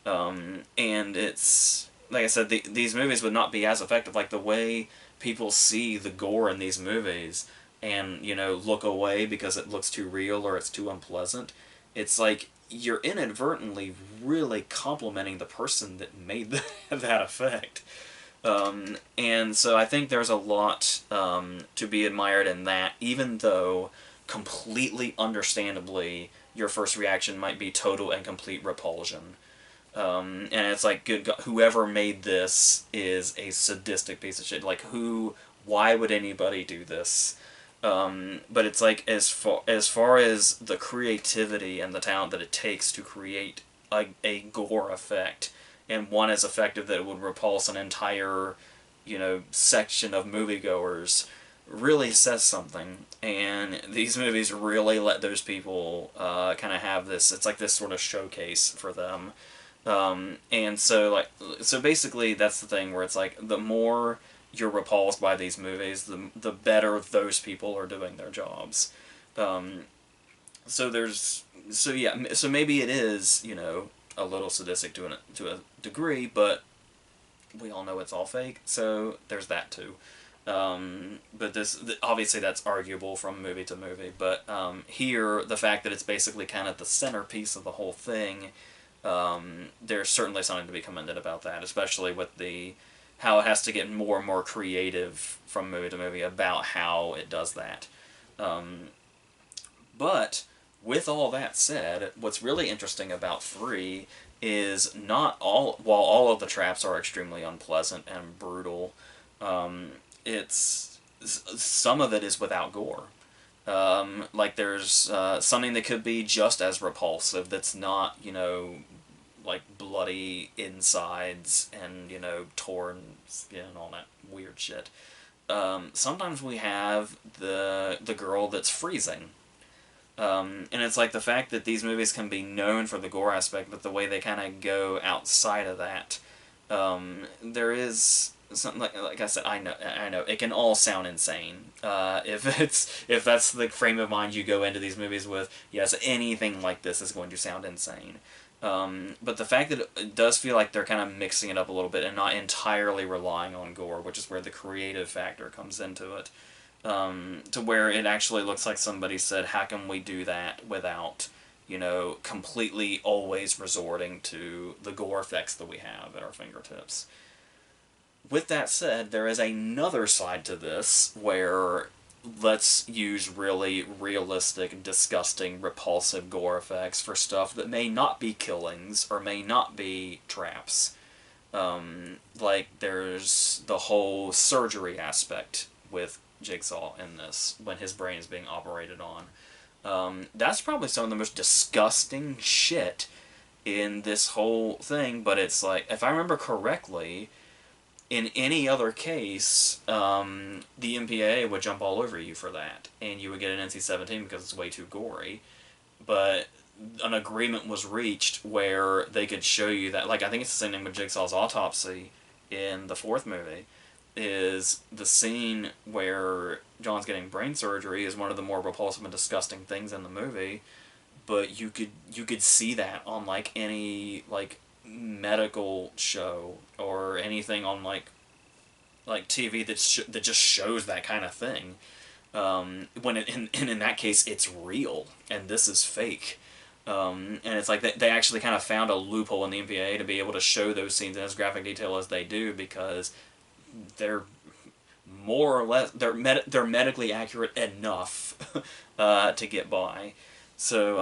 And it's like I said, these movies would not be as effective. Like the way people see the gore in these movies and look away because it looks too real or it's too unpleasant. It's like you're inadvertently really complimenting the person that made that effect. And so I think there's a lot to be admired in that, even though completely understandably your first reaction might be total and complete repulsion. And it's like, good God, whoever made this is a sadistic piece of shit. Like, why would anybody do this? But it's like, as far as the creativity and the talent that it takes to create a gore effect, and one as effective that it would repulse an entire, section of moviegoers, really says something. And these movies really let those people kind of have this. It's like this sort of showcase for them. And so basically that's the thing where it's like the more you're repulsed by these movies, the better those people are doing their jobs. Um, so maybe it is, a little sadistic to a degree, but we all know it's all fake, so there's that too. But obviously that's arguable from movie to movie, but here, the fact that it's basically kind of the centerpiece of the whole thing, there's certainly something to be commended about that, especially with how it has to get more and more creative from movie to movie about how it does that. But with all that said, what's really interesting about 3 is while all of the traps are extremely unpleasant and brutal, it's some of it is without gore. Like there's something that could be just as repulsive that's not, like bloody insides and, torn skin and all that weird shit. Sometimes we have the girl that's freezing. And it's like the fact that these movies can be known for the gore aspect, but the way they kind of go outside of that, there is something like I said. I know, it can all sound insane. If that's the frame of mind you go into these movies with, yes, anything like this is going to sound insane. But the fact that it does feel like they're kind of mixing it up a little bit and not entirely relying on gore, which is where the creative factor comes into it. To where it actually looks like somebody said, how can we do that without, completely always resorting to the gore effects that we have at our fingertips. With that said, there is another side to this where let's use really realistic, disgusting, repulsive gore effects for stuff that may not be killings or may not be traps. Like there's the whole surgery aspect with Jigsaw in this, when his brain is being operated on. That's probably some of the most disgusting shit in this whole thing, but it's like, if I remember correctly, in any other case, the MPAA would jump all over you for that, and you would get an NC-17 because it's way too gory. But an agreement was reached where they could show you that, like, I think it's the same thing with Jigsaw's autopsy in the fourth movie, is the scene where John's getting brain surgery is one of the more repulsive and disgusting things in the movie, but you could see that on like any like medical show or anything on like like TV that just shows that kind of thing. When in that case it's real and this is fake. And it's like they actually kind of found a loophole in the MPA to be able to show those scenes in as graphic detail as they do, because they're more or less they're medically accurate enough to get by. So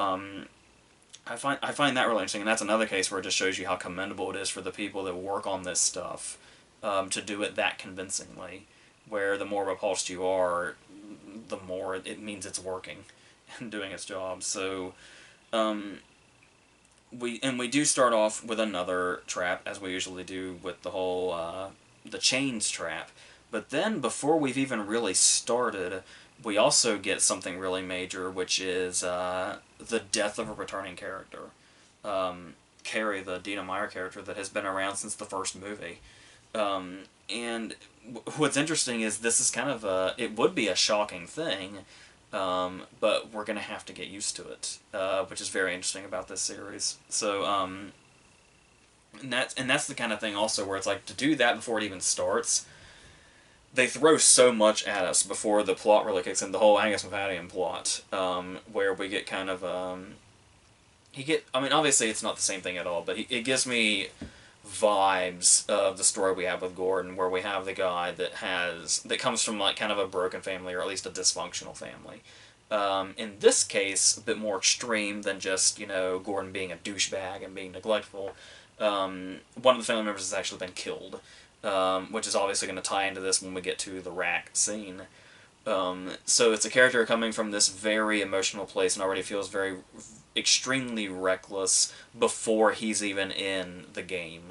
I find that really interesting, and that's another case where it just shows you how commendable it is for the people that work on this stuff, to do it that convincingly. Where the more repulsed you are, the more it means it's working and doing its job. So we do start off with another trap, as we usually do with the whole the chains trap. But then before we've even really started, we also get something really major, which is the death of a returning character. Carrie, the Dina Meyer character that has been around since the first movie. And what's interesting is this is kind of it would be a shocking thing, but we're going to have to get used to it, which is very interesting about this series. So, and that's the kind of thing also where it's like, to do that before it even starts, they throw so much at us before the plot really kicks in, the whole Angus Mafadian plot, where we get kind of, I mean, obviously it's not the same thing at all, but it gives me vibes of the story we have with Gordon, where we have the guy that comes from like kind of a broken family, or at least a dysfunctional family. In this case, a bit more extreme than just, Gordon being a douchebag and being neglectful. One of the family members has actually been killed, which is obviously going to tie into this when we get to the rack scene. So it's a character coming from this very emotional place and already feels very extremely reckless before he's even in the game.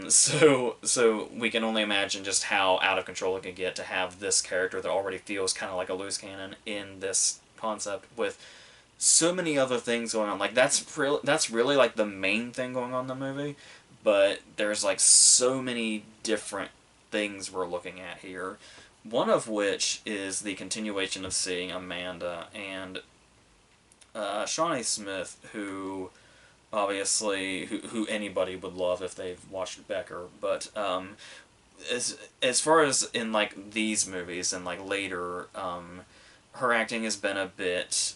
So we can only imagine just how out of control it can get to have this character that already feels kind of like a loose cannon in this concept, with so many other things going on. Like that's really like the main thing going on in the movie, but there's like so many different things we're looking at here. One of which is the continuation of seeing Amanda and Shawnee Smith, who obviously who anybody would love if they've watched Becker, but as far as in like these movies and like later, her acting has been a bit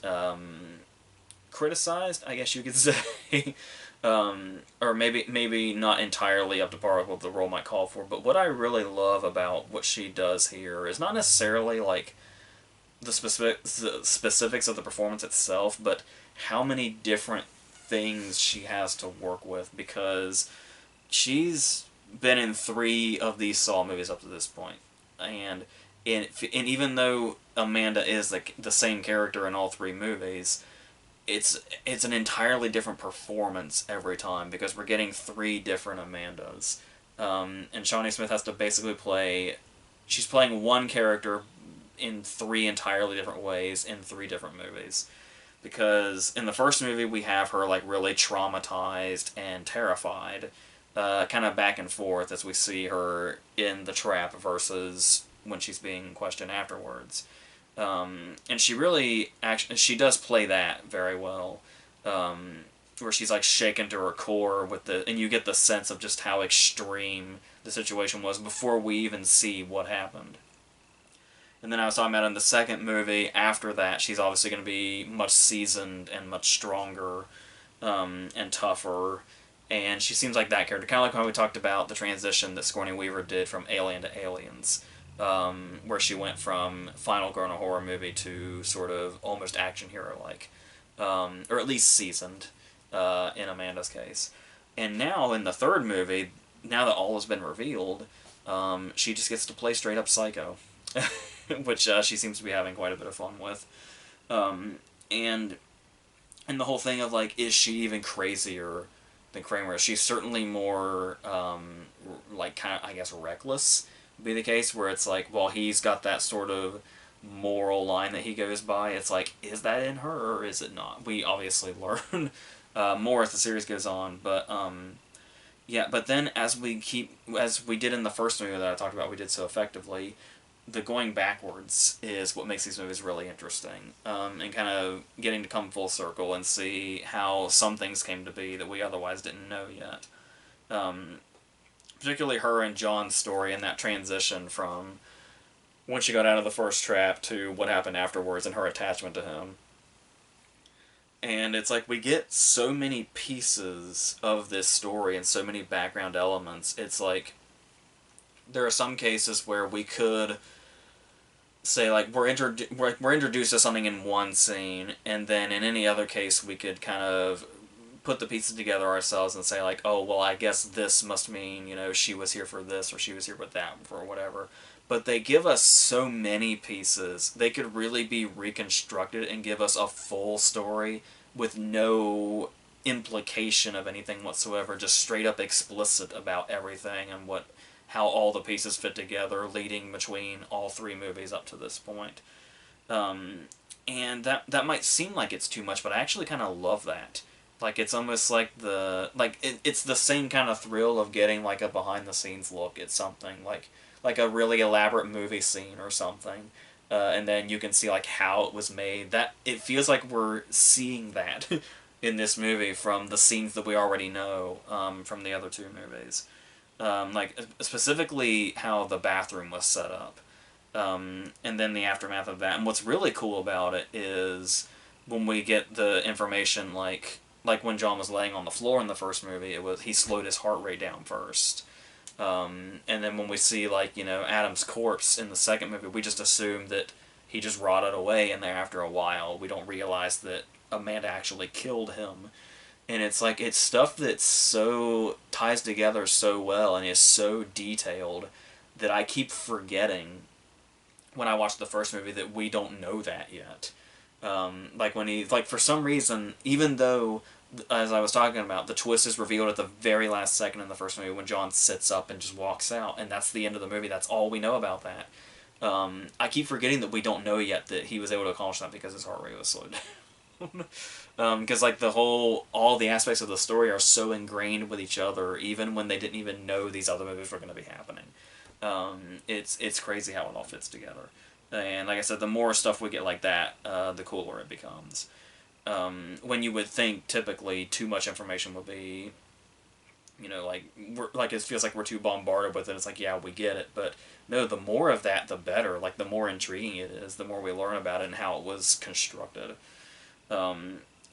criticized, I guess you could say. Or maybe not entirely up to par with what the role might call for, but what I really love about what she does here is not necessarily like the specifics of the performance itself, but how many different things she has to work with, because she's been in 3 of these Saw movies up to this point, and even though Amanda is the same character in all 3 movies, it's an entirely different performance every time, because we're getting 3 different Amandas. And Shawnee Smith has to basically she's playing one character in 3 entirely different ways in 3 different movies. Because in the first movie we have her like really traumatized and terrified, kind of back and forth as we see her in the trap versus when she's being questioned afterwards. And she does play that very well, where she's like shaken to her core and you get the sense of just how extreme the situation was before we even see what happened. And then I was talking about in the second movie, after that, she's obviously going to be much seasoned and much stronger, and tougher, and she seems like that character, kind of like how we talked about the transition that Sigourney Weaver did from Alien to Aliens. Where she went from final girl in a horror movie to sort of almost action hero-like, or at least seasoned, in Amanda's case. And now in the third movie, now that all has been revealed, she just gets to play straight up psycho, which she seems to be having quite a bit of fun with. And the whole thing of like, is she even crazier than Kramer? She's certainly more like kind of, I guess, reckless. Be the case where it's like, well, he's got that sort of moral line that he goes by. It's like, is that in her or is it not? We obviously learn more as the series goes on, but yeah. But then as we did in the first movie that I talked about, we did so effectively. The going backwards is what makes these movies really interesting, and kind of getting to come full circle and see how some things came to be that we otherwise didn't know yet. particularly her and John's story and that transition from when she got out of the first trap to what happened afterwards and her attachment to him. And it's like we get so many pieces of this story and so many background elements. It's like there are some cases where we could say like we're introduced to something in one scene, and then in any other case we could kind of put the pieces together ourselves and say like, oh well, I guess this must mean, you know, she was here for this or she was here with that for whatever. But they give us so many pieces. They could really be reconstructed and give us a full story with no implication of anything whatsoever, just straight up explicit about everything and what how all the pieces fit together, leading between all three movies up to this point. And that might seem like it's too much, but I actually kind of love that. Like it's almost like it's the same kind of thrill of getting like a behind the scenes look at something like a really elaborate movie scene or something, and then you can see like how it was made. That it feels like we're seeing that in this movie from the scenes that we already know from the other two movies. Like specifically how the bathroom was set up, and then the aftermath of that. And what's really cool about it is when we get the information, like when John was laying on the floor in the first movie, it was he slowed his heart rate down first, and then when we see like you know Adam's corpse in the second movie, we just assume that he just rotted away in there after a while. We don't realize that Amanda actually killed him. And it's like it's stuff that so ties together so well and is so detailed that I keep forgetting when I watch the first movie that we don't know that yet. Like when he like for some reason, even though as I was talking about, the twist is revealed at the very last second in the first movie when John sits up and just walks out, and that's the end of the movie. That's all we know about that. I keep forgetting that we don't know yet that he was able to accomplish that because his heart rate was slowed down. Because like all the aspects of the story are so ingrained with each other, even when they didn't even know these other movies were going to be happening. It's crazy how it all fits together. And like I said, the more stuff we get like that, the cooler it becomes. When you would think typically too much information would be, you know, like it feels like we're too bombarded with it. It's like yeah, we get it, but no, the more of that, the better. Like the more intriguing it is, the more we learn about it and how it was constructed.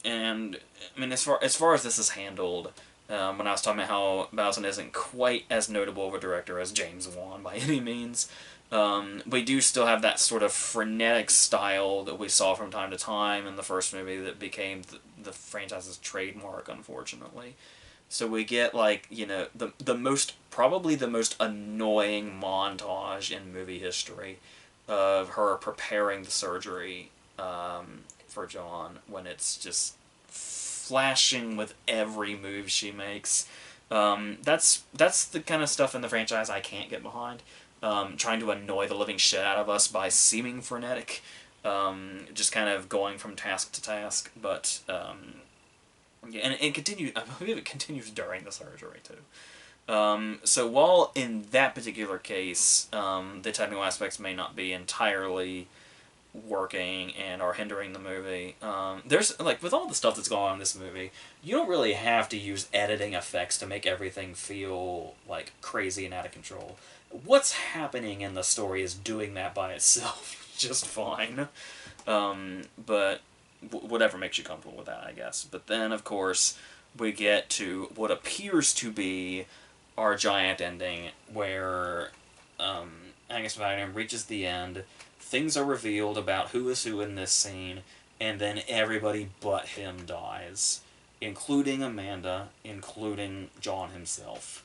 And I mean, as far as this is handled, when I was talking about how Bowson isn't quite as notable of a director as James Wan by any means, we do still have that sort of frenetic style that we saw from time to time in the first movie that became the franchise's trademark, unfortunately. So we get like you know the most probably the most annoying montage in movie history of her preparing the surgery for John when it's just flashing with every move she makes. That's the kind of stuff in the franchise I can't get behind. Trying to annoy the living shit out of us by seeming frenetic, just kind of going from task to task. But yeah, and it continues. I believe it continues during the surgery too. So while in that particular case, the technical aspects may not be entirely working and are hindering the movie. There's like with all the stuff that's going on in this movie, you don't really have to use editing effects to make everything feel like crazy and out of control. What's happening in the story is doing that by itself just fine. But whatever makes you comfortable with that, I guess. But then, of course, we get to what appears to be our giant ending, where Angus Magnum reaches the end. Things are revealed about who is who in this scene, and then everybody but him dies, including Amanda, including John himself,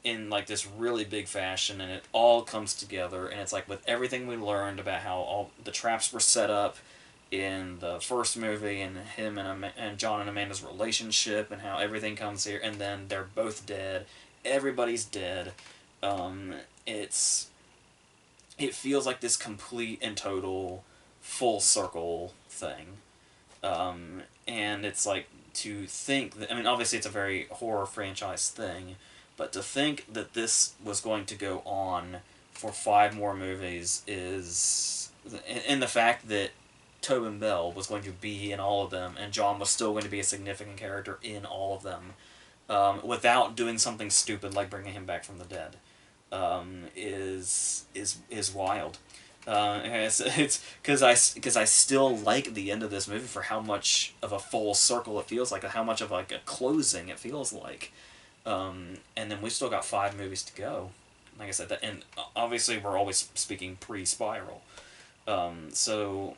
in like this really big fashion, and it all comes together, and it's like with everything we learned about how all the traps were set up in the first movie, and him and John and Amanda's relationship, and how everything comes here, and then they're both dead. Everybody's dead. It feels like this complete and total full circle thing. And it's like to think that, I mean, obviously it's a very horror franchise thing, but to think that this was going to go on for 5 more movies is, and the fact that Tobin Bell was going to be in all of them, and John was still going to be a significant character in all of them, without doing something stupid like bringing him back from the dead, is wild. And it's because I still like the end of this movie for how much of a full circle it feels like, how much of like a closing it feels like. And then we still got 5 movies to go. Like I said, and obviously we're always speaking pre-Spiral. So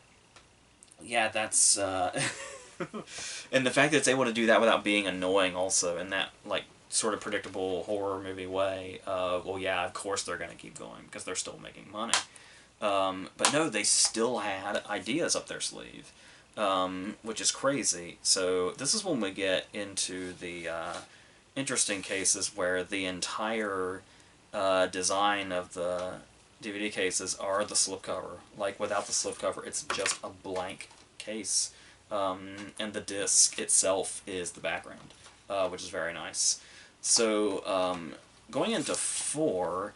yeah, that's and the fact that it's able to do that without being annoying, also, in that like sort of predictable horror movie way. Well, yeah, of course they're gonna keep going because they're still making money. But no, they still had ideas up their sleeve, which is crazy. So this is when we get into the interesting cases where the entire design of the DVD cases are the slipcover. Like, without the slipcover, it's just a blank case. And the disc itself is the background, which is very nice. So, going into 4,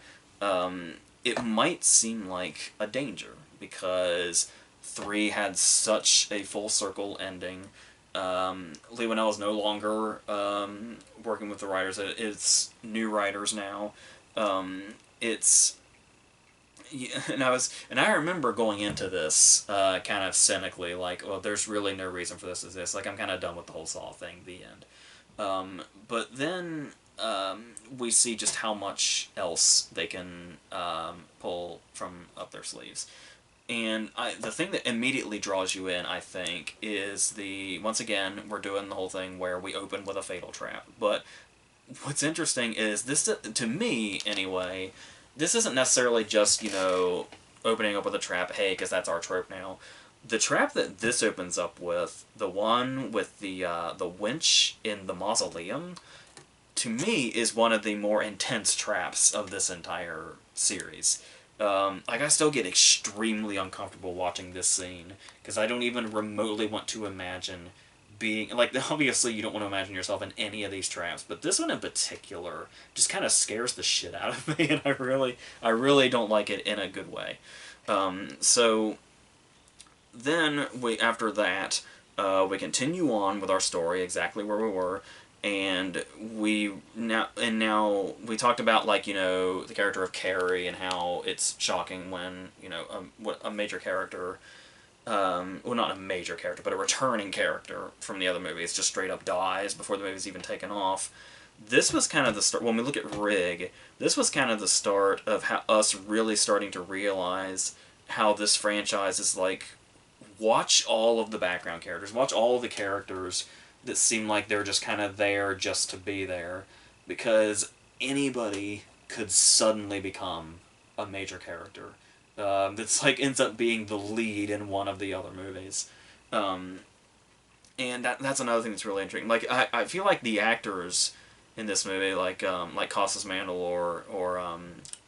it might seem like a danger, because 3 had such a full circle ending. Lee Winnell is no longer working with the writers. It's new writers now. It's yeah, and I remember going into this kind of cynically, like, well, there's really no reason for this. Is this like I'm kind of done with the whole Saw thing? The end. But then we see just how much else they can pull from up their sleeves. And the thing that immediately draws you in, I think, is once again, we're doing the whole thing where we open with a fatal trap. But what's interesting is this, to me anyway, this isn't necessarily just, opening up with a trap, hey, because that's our trope now. The trap that this opens up with, the one with the winch in the mausoleum, to me is one of the more intense traps of this entire series. Like, I still get extremely uncomfortable watching this scene, because I don't even remotely want to imagine being, like, obviously you don't want to imagine yourself in any of these traps, but this one in particular just kind of scares the shit out of me, and I really don't like it in a good way. So then after that, we continue on with our story exactly where we were, and now we talked about, like, the character of Carrie and how it's shocking when a major character, well, not a major character, but a returning character from the other movies just straight up dies before the movie's even taken off. This was kind of the start. When we look at Rig, this was kind of the start of us really starting to realize how this franchise is like. Watch all of the background characters. Watch all of the characters that seem like they're just kind of there just to be there, because anybody could suddenly become a major character that's like ends up being the lead in one of the other movies. And that's another thing that's really intriguing. Like, I feel like the actors in this movie, like Costas Mandylor or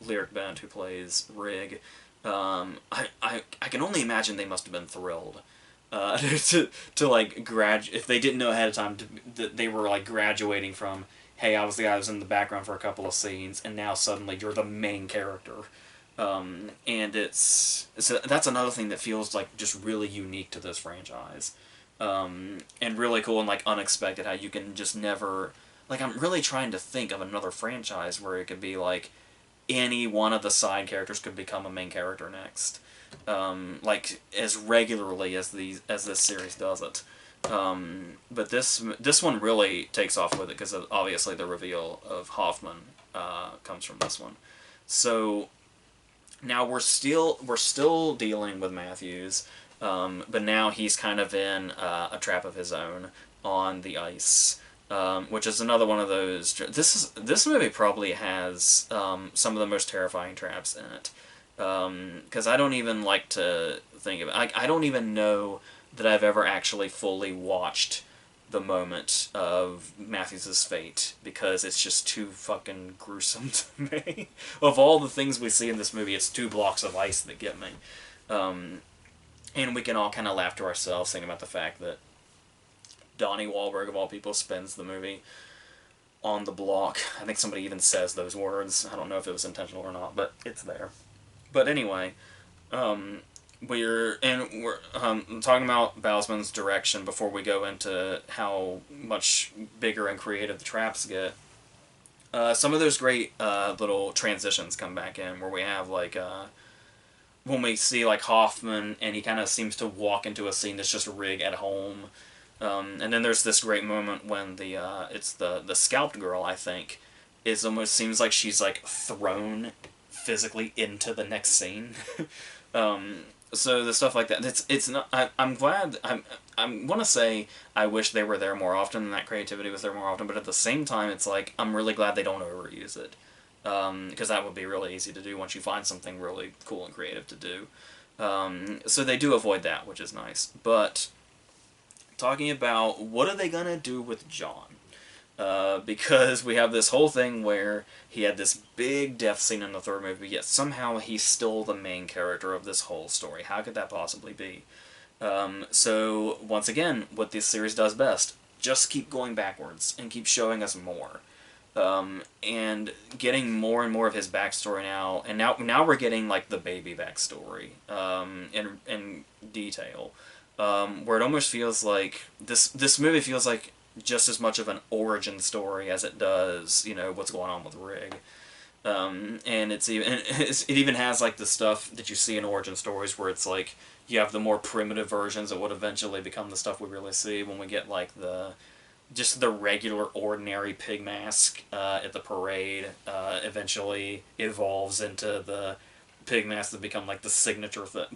Lyric Bent, who plays Rig, I can only imagine they must have been thrilled to like if they didn't know ahead of time that they were like graduating from, hey, I was the guy who was in the background for a couple of scenes, and now suddenly you're the main character. And that's another thing that feels like just really unique to this franchise, and really cool and like unexpected, how you can just never, like, I'm really trying to think of another franchise where it could be like any one of the side characters could become a main character next, like as regularly as this series does it. But this one really takes off with it because obviously the reveal of Hoffman comes from this one. So now we're still dealing with Matthews, but now he's kind of in a trap of his own on the ice. Which is another one of those. This movie probably has some of the most terrifying traps in it, because I don't even like to think of it. I don't even know that I've ever actually fully watched the moment of Matthews' fate, because it's just too fucking gruesome to me. Of all the things we see in this movie, it's 2 blocks of ice that get me. And we can all kind of laugh to ourselves thinking about the fact that Donnie Wahlberg, of all people, spends the movie on the block. I think somebody even says those words. I don't know if it was intentional or not, but it's there. But anyway, we're talking about Bowsman's direction before we go into how much bigger and creative the traps get. Some of those great little transitions come back in where we have like when we see like Hoffman and he kind of seems to walk into a scene that's just Rig at home, and then there's this great moment when it's the scalped girl, I think, it almost seems like she's like thrown physically into the next scene. um, so the stuff like that, it's not. I'm glad. I want to say I wish they were there more often and that creativity was there more often, but at the same time, it's like I'm really glad they don't overuse it, because that would be really easy to do once you find something really cool and creative to do. So they do avoid that, which is nice. But talking about what are they gonna do with John? Because we have this whole thing where he had this big death scene in the third movie, yet somehow he's still the main character of this whole story. How could that possibly be? So, once again, what this series does best, just keep going backwards and keep showing us more. And getting more and more of his backstory now, and now we're getting, like, the baby backstory in detail. Where it almost feels like, this movie feels like just as much of an origin story as it does, what's going on with Rig. And it even has like the stuff that you see in origin stories where it's like you have the more primitive versions that would eventually become the stuff we really see when we get like just the regular ordinary pig mask at the parade eventually evolves into the pig mask that become like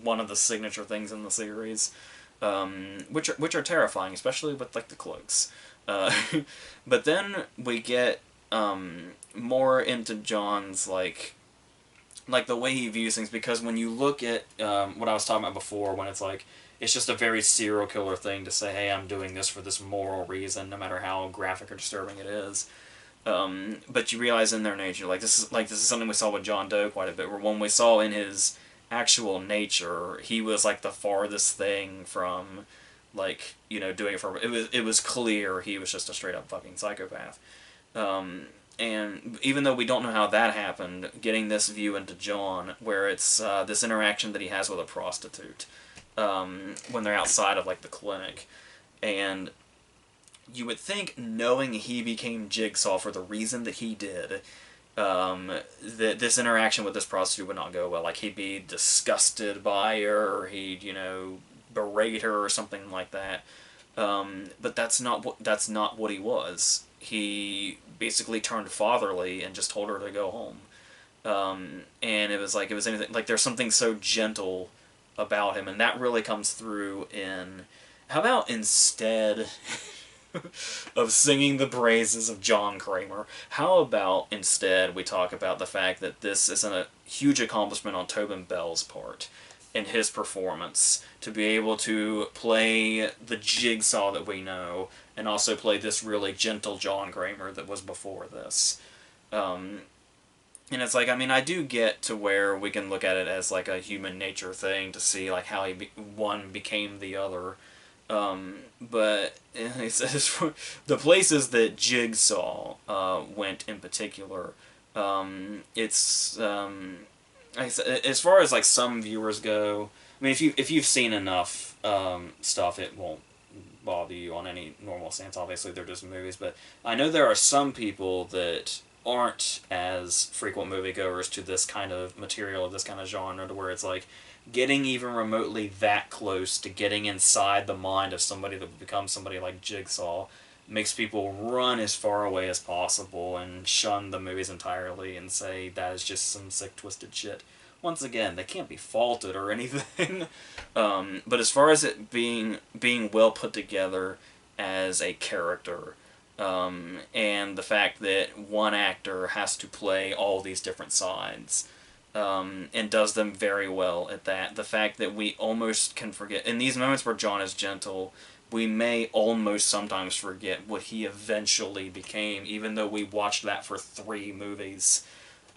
one of the signature things in the series, which are terrifying, especially with like the cloaks. Uh, but then we get more into John's like the way he views things, because when you look at what I was talking about before, when it's like it's just a very serial killer thing to say, hey, I'm doing this for this moral reason, no matter how graphic or disturbing it is. But you realize in their nature, this is something we saw with John Doe quite a bit, where when we saw in his actual nature, he was like the farthest thing from doing it for it was clear he was just a straight up fucking psychopath. And even though we don't know how that happened, getting this view into John, where it's this interaction that he has with a prostitute when they're outside of like the clinic, and you would think, knowing he became Jigsaw for the reason that he did, that this interaction with this prostitute would not go well. Like, he'd be disgusted by her, or he'd, berate her or something like that. But that's not what he was. He basically turned fatherly and just told her to go home. And it was anything like there's something so gentle about him, and that really comes through in. How about instead of singing the praises of John Kramer, how about instead we talk about the fact that this is a huge accomplishment on Tobin Bell's part in his performance, to be able to play the Jigsaw that we know and also play this really gentle John Kramer that was before this. And it's like, I mean, I do get to where we can look at it as like a human nature thing to see like how one became the other. But he says the places that Jigsaw went in particular, it's as far as like some viewers go. I mean, if you've seen enough stuff, it won't bother you on any normal sense. Obviously, they're just movies, but I know there are some people that aren't as frequent moviegoers to this kind of material, of this kind of genre, to where it's like getting even remotely that close to getting inside the mind of somebody that would become somebody like Jigsaw makes people run as far away as possible and shun the movies entirely and say that is just some sick, twisted shit. Once again, they can't be faulted or anything. But as far as it being well put together as a character, and the fact that one actor has to play all these different sides, and does them very well at that. The fact that we almost can forget, in these moments where John is gentle, we may almost sometimes forget what he eventually became, even though we watched that for 3 movies.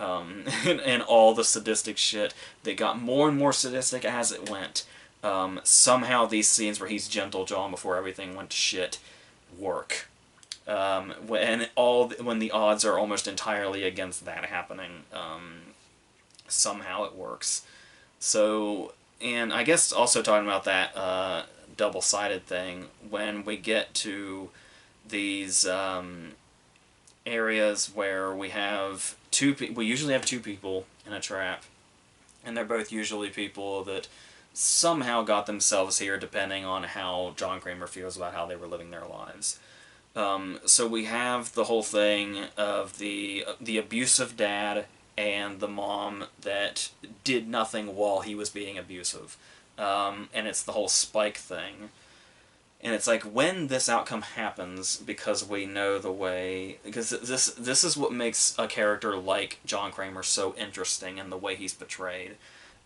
And all the sadistic shit that got more and more sadistic as it went. Somehow these scenes where he's gentle John before everything went to shit work. When the odds are almost entirely against that happening, somehow it works. So and I guess also talking about that double-sided thing, when we get to these areas where we usually have two people in a trap, and they're both usually people that somehow got themselves here, depending on how John Kramer feels about how they were living their lives. So we have the whole thing of the abusive dad and the mom that did nothing while he was being abusive, and it's the whole Spike thing. And it's like, when this outcome happens, because we know the way, because this is what makes a character like John Kramer so interesting, and the way he's portrayed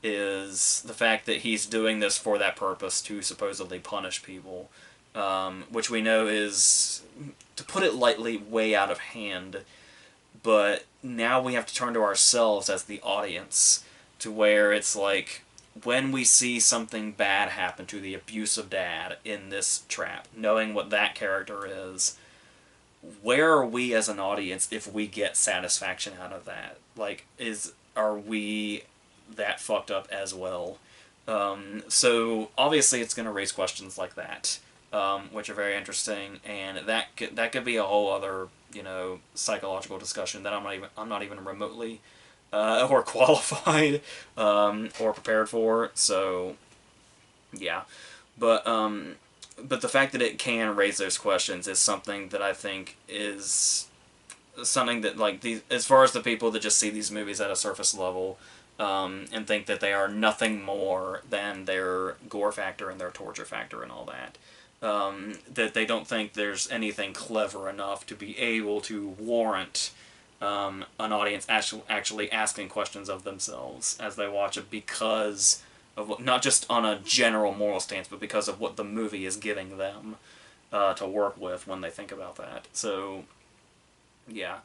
is the fact that he's doing this for that purpose, to supposedly punish people, which we know is, to put it lightly, way out of hand. But now we have to turn to ourselves as the audience, to where it's like, when we see something bad happen to the abusive dad in this trap, knowing what that character is, where are we as an audience if we get satisfaction out of that? Like, are we that fucked up as well? So obviously it's going to raise questions like that, which are very interesting, and that could be a whole other, psychological discussion that I'm not even remotely or qualified or prepared for. So yeah, but but the fact that it can raise those questions is something that I think is something that, like, as far as the people that just see these movies at a surface level, and think that they are nothing more than their gore factor and their torture factor and all that. That they don't think there's anything clever enough to be able to warrant an audience actually asking questions of themselves as they watch it, because of not just on a general moral stance, but because of what the movie is giving them to work with when they think about that. So, yeah.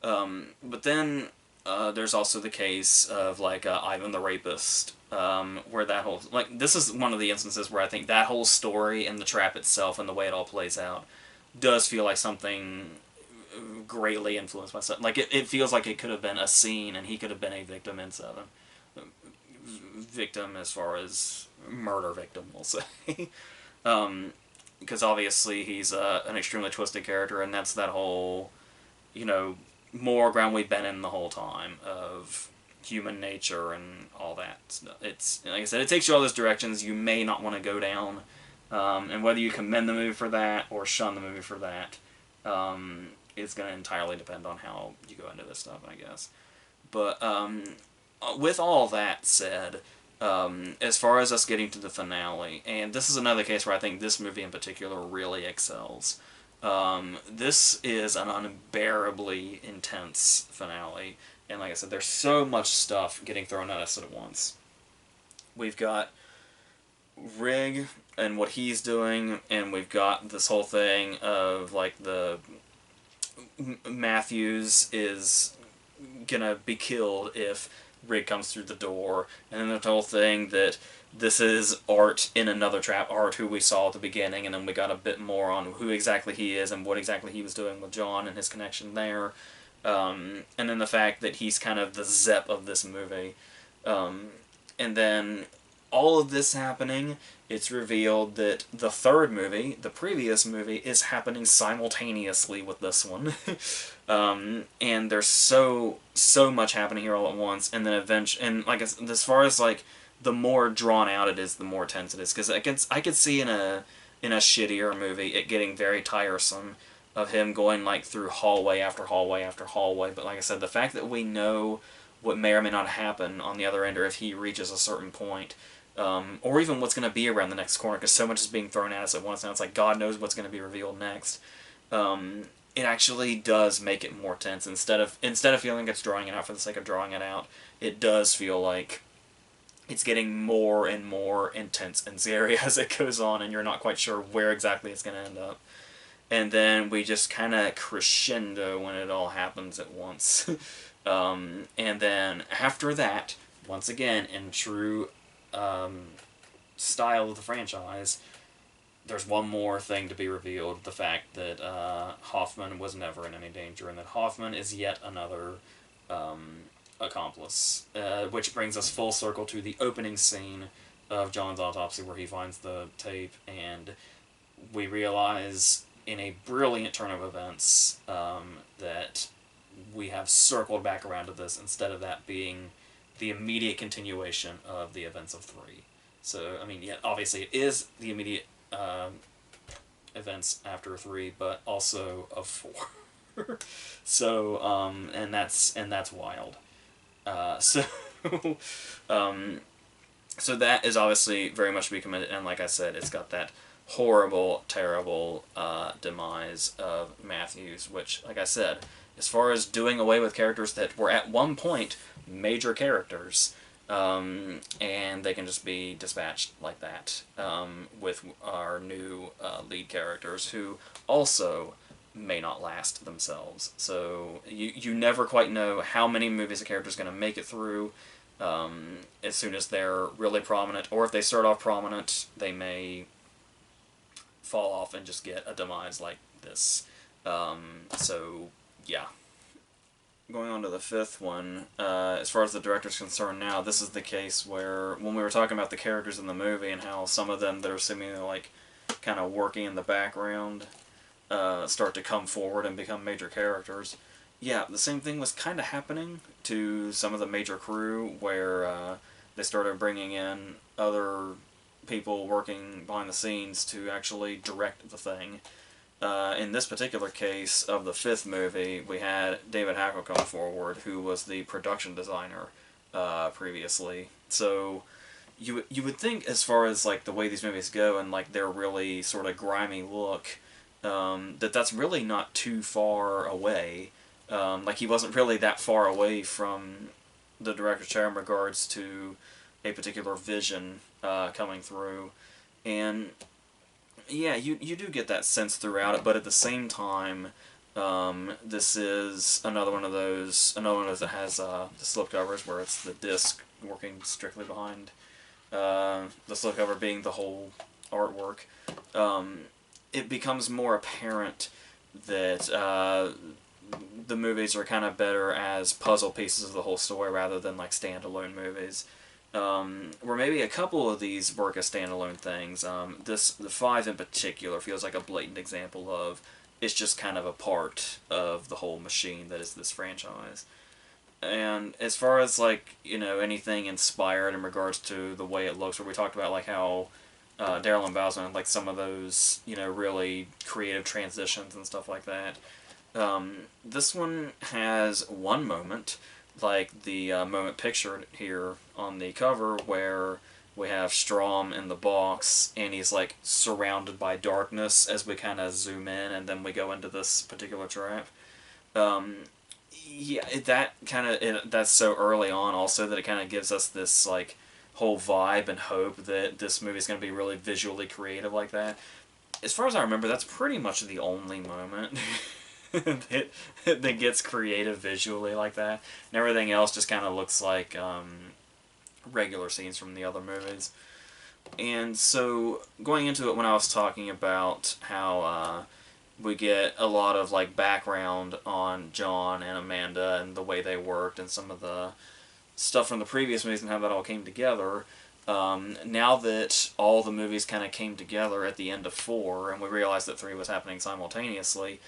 But then there's also the case of, like, Ivan the Rapist, where that whole, like, this is one of the instances where I think that whole story and the trap itself and the way it all plays out does feel like something greatly influenced by something. Like, it feels like it could have been a scene, and he could have been a victim in Seven. Victim as far as murder victim, we'll say. Because obviously he's an extremely twisted character, and that's that whole, moral ground we've been in the whole time of human nature and all that. It's, like I said, it takes you all those directions you may not want to go down, and whether you commend the movie for that or shun the movie for that, it's going to entirely depend on how you go into this stuff, I guess. But with all that said, as far as us getting to the finale, and this is another case where I think this movie in particular really excels. This is an unbearably intense finale, and like I said, there's so much stuff getting thrown at us at once. We've got Rig and what he's doing, and we've got this whole thing of, like, the Matthews is gonna be killed if Rig comes through the door, and then the whole thing that this is Art in another trap, Art who we saw at the beginning, and then we got a bit more on who exactly he is and what exactly he was doing with John and his connection there, and then the fact that he's kind of the Zepp of this movie, and then all of this happening, it's revealed that the third movie, the previous movie, is happening simultaneously with this one. And there's so much happening here all at once, and then eventually, and like, as far as, like, the more drawn out it is, the more tense it is, because I could see in a shittier movie it getting very tiresome of him going, like, through hallway after hallway after hallway, but like I said, the fact that we know what may or may not happen on the other end, or if he reaches a certain point, or even what's going to be around the next corner, because so much is being thrown at us at once, now it's like God knows what's going to be revealed next. It actually does make it more tense. Instead of feeling it's drawing it out for the sake of drawing it out, it does feel like it's getting more and more intense and scary as it goes on, and you're not quite sure where exactly it's going to end up. And then we just kind of crescendo when it all happens at once. And then after that, once again, in true style of the franchise, there's one more thing to be revealed, the fact that Hoffman was never in any danger, and that Hoffman is yet another accomplice, which brings us full circle to the opening scene of John's autopsy where he finds the tape, and we realize in a brilliant turn of events that we have circled back around to this instead of that being the immediate continuation of the events of 3. So, I mean, yeah, obviously it is the immediate events after 3, but also of 4. So, and that's wild. So, um, so that is obviously very much to be commended, and like I said, it's got that horrible, terrible demise of Matthews, which, like I said, as far as doing away with characters that were at one point major characters, and they can just be dispatched like that, with our new lead characters who also may not last themselves. So you never quite know how many movies a character is going to make it through. As soon as they're really prominent, or if they start off prominent, they may fall off and just get a demise like this. So, yeah. Going on to the 5th one, as far as the director's concerned now, this is the case where, when we were talking about the characters in the movie and how some of them that are seemingly like kind of working in the background start to come forward and become major characters, yeah, the same thing was kind of happening to some of the major crew, where they started bringing in other people working behind the scenes to actually direct the thing. In this particular case of the 5th movie, we had David Hackle come forward, who was the production designer previously. So you would think, as far as like the way these movies go and like their really sort of grimy look, that's really not too far away. Like, he wasn't really that far away from the director's chair in regards to a particular vision coming through. And yeah, you do get that sense throughout it, but at the same time, this is another one of those that has the slipcovers where it's the disc working strictly behind the slipcover being the whole artwork. It becomes more apparent that the movies are kind of better as puzzle pieces of the whole story rather than like standalone movies. Where maybe a couple of these work as standalone things. The 5 in particular feels like a blatant example of it's just kind of a part of the whole machine that is this franchise. And as far as like, anything inspired in regards to the way it looks, where we talked about like how Daryl and Bowsman had like some of those, really creative transitions and stuff like that. This one has one moment, like the moment pictured here on the cover, where we have Strom in the box, and he's like surrounded by darkness as we kind of zoom in, and then we go into this particular trap. Yeah, that's so early on also that it kind of gives us this like whole vibe and hope that this movie's going to be really visually creative like that. As far as I remember, that's pretty much the only moment that gets creative visually like that, and everything else just kind of looks like regular scenes from the other movies. And so, going into it, when I was talking about how we get a lot of like background on John and Amanda and the way they worked and some of the stuff from the previous movies and how that all came together, now that all the movies kind of came together at the end of 4 and we realized that 3 was happening simultaneously,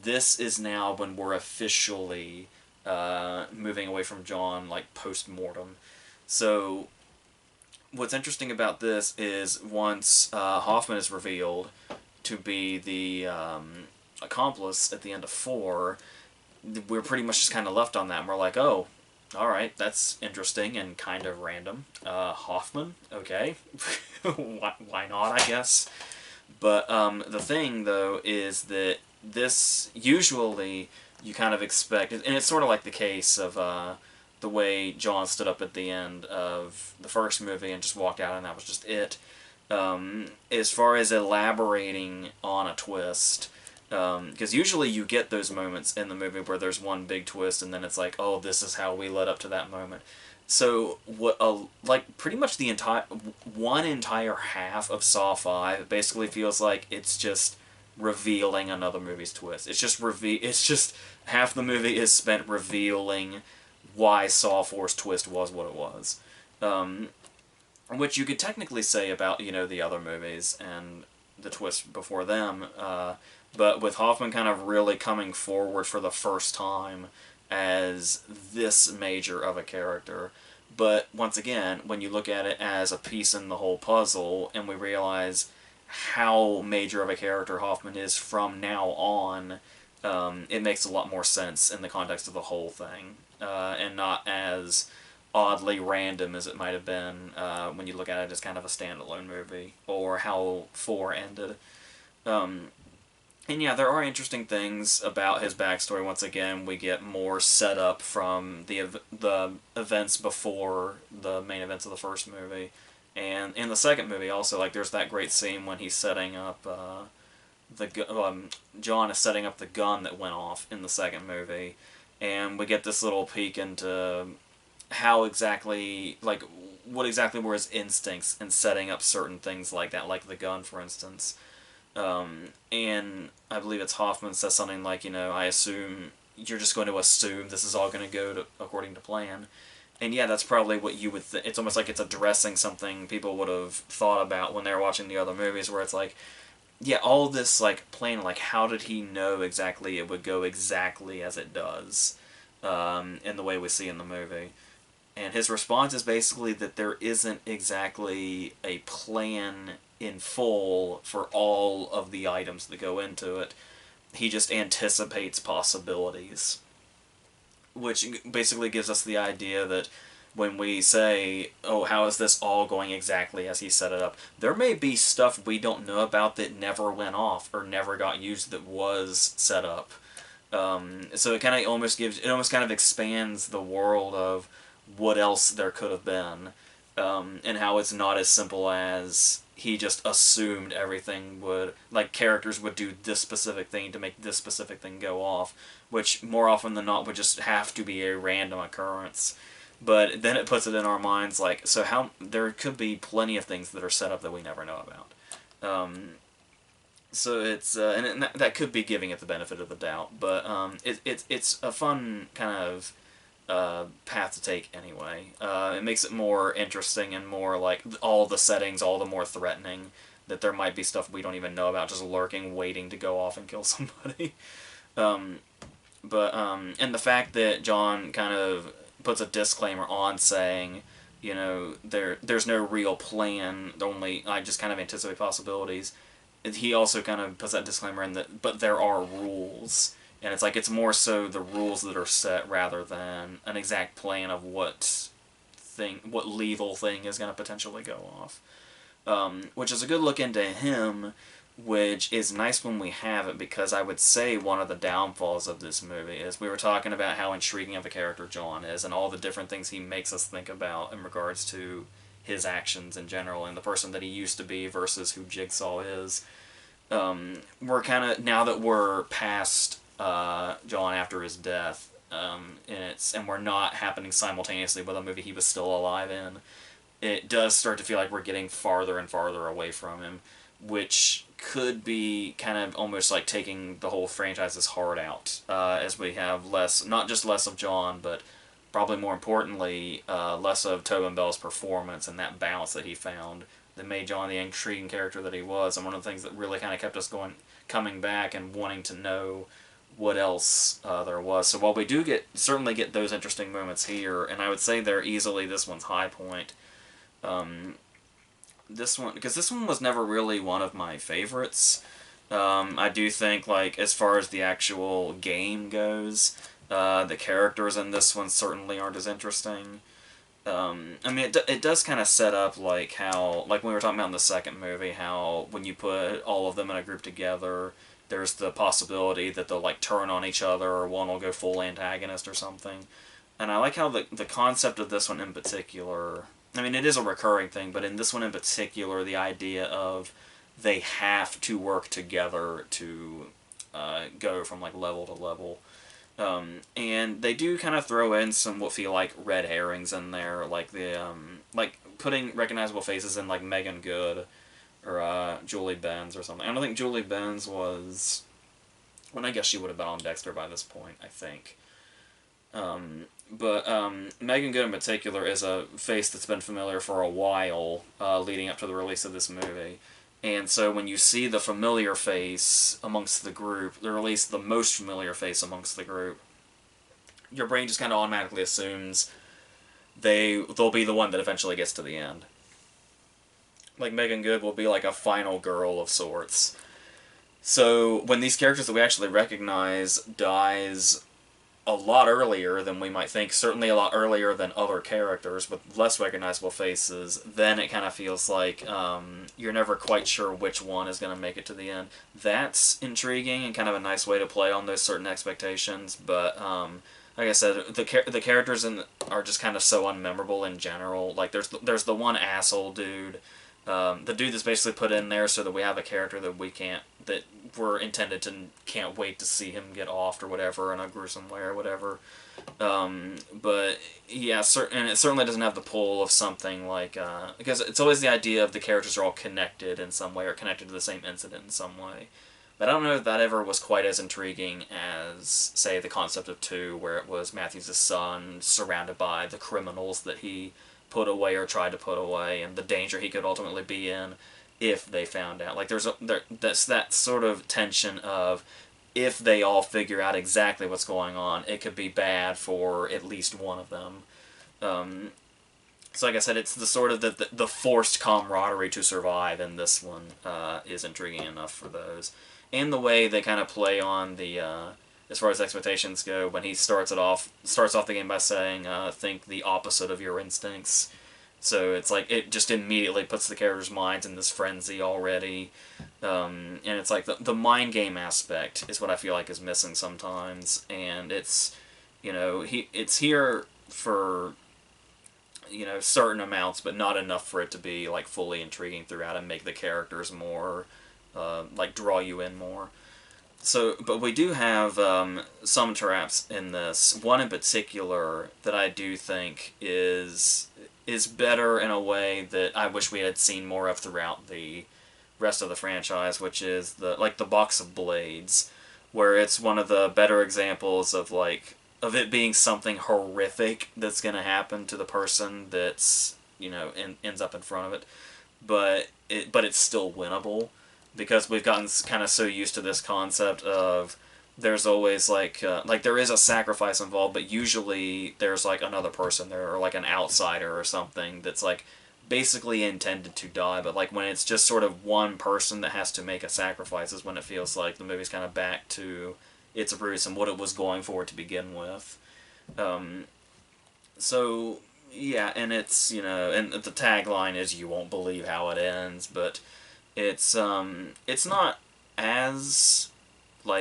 this is now when we're officially moving away from John, like, post-mortem. So, what's interesting about this is once Hoffman is revealed to be the accomplice at the end of 4, we're pretty much just kind of left on that, and we're like, oh, alright, that's interesting and kind of random. Hoffman? Okay. Why not, I guess? But the thing, though, is that this, usually, you kind of expect, and it's sort of like the case of the way John stood up at the end of the first movie and just walked out and that was just it. As far as elaborating on a twist, because usually you get those moments in the movie where there's one big twist and then it's like, oh, this is how we led up to that moment. So, like, pretty much the one entire half of Saw 5 basically feels like it's just revealing another movie's twist. It's just half the movie is spent revealing why Saw 4's twist was what it was. which you could technically say about, the other movies and the twist before them, but with Hoffman kind of really coming forward for the first time as this major of a character. But once again, when you look at it as a piece in the whole puzzle, and we realize how major of a character Hoffman is from now on, it makes a lot more sense in the context of the whole thing, and not as oddly random as it might have been when you look at it as kind of a standalone movie, or how 4 ended. Um, and yeah, there are interesting things about his backstory. Once again, we get more setup from the events before the main events of the first movie, and in the second movie also, like, there's that great scene when he's setting up John is setting up the gun that went off in the second movie, and we get this little peek into how exactly, like, what exactly were his instincts in setting up certain things like that, like the gun, for instance. And I believe it's Hoffman says something like, I assume you're just going to assume this is all going to go according to plan. And yeah, that's probably what you would it's almost like it's addressing something people would have thought about when they were watching the other movies, where it's like, yeah, all this, like, plan, like, how did he know exactly it would go exactly as it does, in the way we see in the movie. And his response is basically that there isn't exactly a plan in full for all of the items that go into it. He just anticipates possibilities, which basically gives us the idea that when we say, oh, how is this all going exactly as he set it up, there may be stuff we don't know about that never went off or never got used that was set up. So it almost kind of expands the world of what else there could have been, and how it's not as simple as he just assumed everything would, like, characters would do this specific thing to make this specific thing go off, which more often than not would just have to be a random occurrence. But then it puts it in our minds, like, so how there could be plenty of things that are set up that we never know about. So it's and that could be giving it the benefit of the doubt, but it's a fun kind of path to take anyway. It makes it more interesting and more like all the settings, all the more threatening that there might be stuff we don't even know about just lurking, waiting to go off and kill somebody. um, and the fact that John kind of puts a disclaimer on saying, there's no real plan, only I just kind of anticipate possibilities. He also kind of puts that disclaimer in that, but there are rules. And it's like, it's more so the rules that are set rather than an exact plan of what lethal thing is going to potentially go off. Which is a good look into him, which is nice when we have it, because I would say one of the downfalls of this movie is we were talking about how intriguing of a character John is and all the different things he makes us think about in regards to his actions in general and the person that he used to be versus who Jigsaw is. We're kind of, now that we're past John after his death, and we're not happening simultaneously with a movie he was still alive in, it does start to feel like we're getting farther and farther away from him, which could be kind of almost like taking the whole franchise's heart out, as we have not just less of John, but probably more importantly, less of Tobin Bell's performance and that balance that he found that made John the intriguing character that he was, and one of the things that really kind of kept us coming back and wanting to know what else there was. So while we do certainly get those interesting moments here, and I would say they're easily this one's high point, because this one was never really one of my favorites. I do think, like, as far as the actual game goes, the characters in this one certainly aren't as interesting. I mean, it does kind of set up, like, how, like, when we were talking about in the second movie, how when you put all of them in a group together, there's the possibility that they'll, like, turn on each other, or one will go full antagonist or something. And I like how the concept of this one in particular, I mean, it is a recurring thing, but in this one in particular, the idea of they have to work together to go from, like, level to level. And they do kind of throw in some what feel like red herrings in there, like like putting recognizable faces in, like, Megan Good or Julie Benz or something. I don't think Julie Benz was, well, I guess she would have been on Dexter by this point, I think. But Megan Good in particular is a face that's been familiar for a while, leading up to the release of this movie. And so when you see the familiar face amongst the group, or at least the most familiar face amongst the group, your brain just kind of automatically assumes they'll be the one that eventually gets to the end. Like Megan Good will be like a final girl of sorts. So when these characters that we actually recognize dies a lot earlier than we might think, certainly a lot earlier than other characters with less recognizable faces, then it kind of feels like you're never quite sure which one is going to make it to the end. That's intriguing and kind of a nice way to play on those certain expectations, but like I said, the characters are just kind of so unmemorable in general. Like there's the one asshole dude, the dude that's basically put in there so that we have a character that we're intended to can't wait to see him get offed or whatever in a gruesome way or whatever. But yeah, and it certainly doesn't have the pull of something like because it's always the idea of the characters are all connected in some way or connected to the same incident in some way. But I don't know if that ever was quite as intriguing as, say, the concept of 2, where it was Matthews' son surrounded by the criminals that he put away or tried to put away, and the danger he could ultimately be in if they found out. Like that's that sort of tension of if they all figure out exactly what's going on, it could be bad for at least one of them. So like I said, it's the sort of the forced camaraderie to survive in this one is intriguing enough for those. And the way they kind of play on the as far as expectations go, when he starts off the game by saying, "Think the opposite of your instincts." So it's like it just immediately puts the characters' minds in this frenzy already, and it's like the mind game aspect is what I feel like is missing sometimes, and it's it's here for certain amounts, but not enough for it to be like fully intriguing throughout and make the characters more like draw you in more. So, but we do have some traps in this. One in particular that I do think is better in a way that I wish we had seen more of throughout the rest of the franchise, which is the box of blades, where it's one of the better examples of it being something horrific that's going to happen to the person that's ends up in front of it, but it's still winnable because we've gotten kind of so used to this concept of there's always like there is a sacrifice involved, but usually there's like another person there or like an outsider or something that's like basically intended to die. But like when it's just sort of one person that has to make a sacrifice is when it feels like the movie's kind of back to its roots and what it was going for to begin with. So yeah, and it's and the tagline is "You won't believe how it ends," but it's not as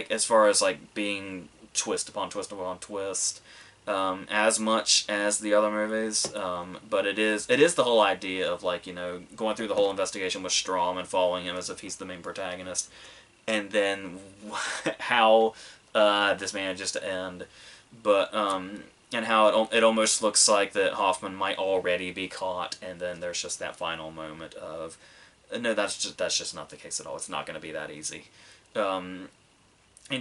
as far as like being twist upon twist upon twist as much as the other movies, but it is the whole idea of going through the whole investigation with Strom and following him as if he's the main protagonist, and then how this manages to end, but and how it almost looks like that Hoffman might already be caught, and then there's just that final moment of no, that's just not the case at all. It's not going to be that easy. And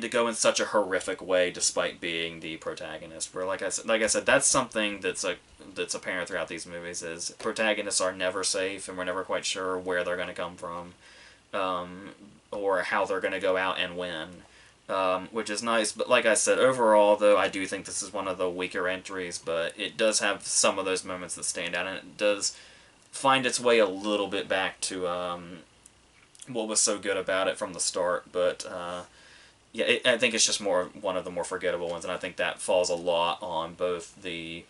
to go in such a horrific way, despite being the protagonist, where like I said, that's something that's apparent throughout these movies is protagonists are never safe, and we're never quite sure where they're going to come from, or how they're going to go out and win, which is nice. But like I said, overall, though, I do think this is one of the weaker entries, but it does have some of those moments that stand out, and it does find its way a little bit back to what was so good about it from the start, but yeah, I think it's just one of the more forgettable ones, and I think that falls a lot on both the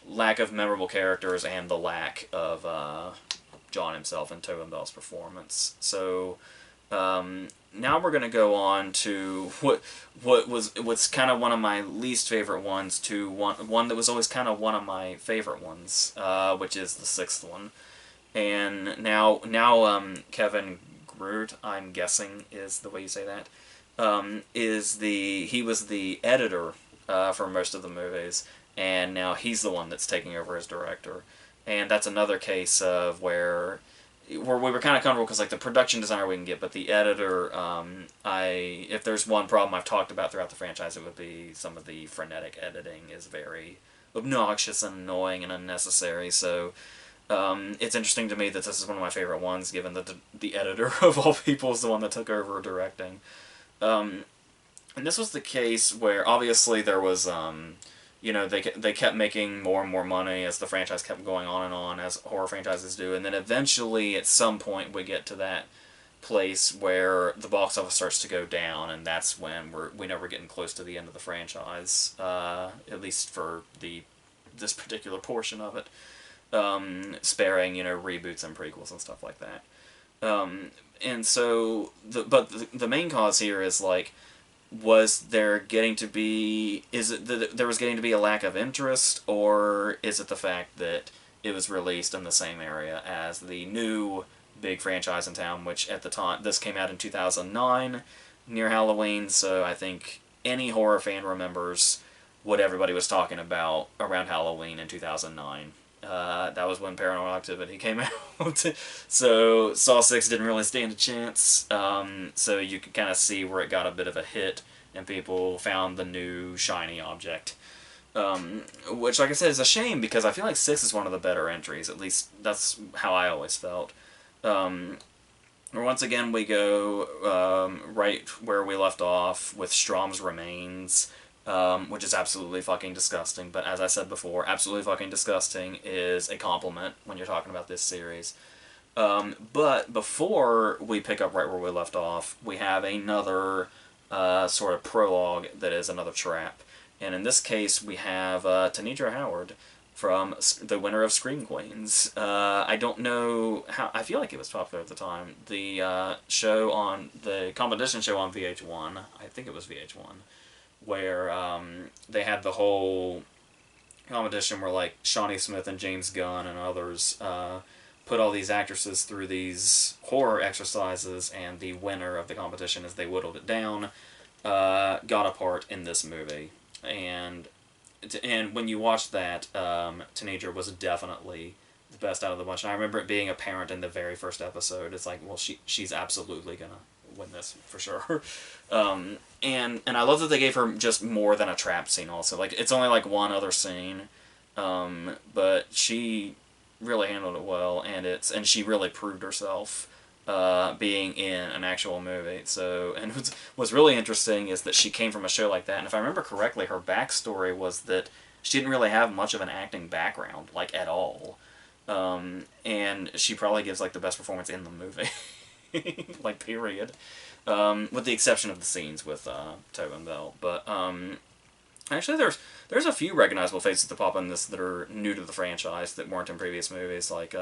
lack of memorable characters and the lack of John himself and Tobin Bell's performance. So now we're going to go on to what's kind of one of my least favorite ones to one that was always kind of one of my favorite ones, which is the sixth one. And now Kevin Groot, I'm guessing is the way you say that, he was the editor for most of the movies, and now he's the one that's taking over as director. And that's another case of where where we were kind of comfortable because like the production designer we can get, but the editor, if there's one problem I've talked about throughout the franchise, it would be some of the frenetic editing is very obnoxious and annoying and unnecessary. So it's interesting to me that this is one of my favorite ones, given that the editor of all people is the one that took over directing. Um, and this was the case where obviously there was, they kept making more and more money as the franchise kept going on and on, as horror franchises do, and then eventually at some point we get to that place where the box office starts to go down, and that's when we know we're getting close to the end of the franchise, at least for this particular portion of it, sparing reboots and prequels and stuff like that. And so the main cause here is like, was there getting to be, is it that there was getting to be a lack of interest, or is it the fact that it was released in the same area as the new big franchise in town, which at the time, this came out in 2009, near Halloween, so I think any horror fan remembers what everybody was talking about around Halloween in 2009. That was when Paranormal Activity came out. So Saw 6 didn't really stand a chance. So you could kind of see where it got a bit of a hit, and people found the new shiny object. Which, like I said, is a shame, because I feel like 6 is one of the better entries. At least that's how I always felt. Once again, we go right where we left off with Strom's remains. Which is absolutely fucking disgusting, but as I said before, absolutely fucking disgusting is a compliment when you're talking about this series. But before we pick up right where we left off, we have another sort of prologue that is another trap. And in this case, we have Tanidra Howard from the winner of Scream Queens. I don't know how, I feel like it was popular at the time. The the competition show on VH1, I think it was VH1, where they had the whole competition where like Shawnee Smith and James Gunn and others put all these actresses through these horror exercises, and the winner of the competition, as they whittled it down, got a part in this movie. And when you watch that, Tanidra was definitely the best out of the bunch. And I remember it being apparent in the very first episode. It's like, well, she's absolutely gonna win this for sure. And I love that they gave her just more than a trap scene also. Like, it's only like one other scene, but she really handled it well, and she really proved herself being in an actual movie. So, and what's really interesting is that she came from a show like that, and if I remember correctly, her backstory was that she didn't really have much of an acting background, like, at all. And she probably gives, like, the best performance in the movie. Like, period. With the exception of the scenes with Tobin Bell. But actually, there's a few recognizable faces that pop in this that are new to the franchise that weren't in previous movies, like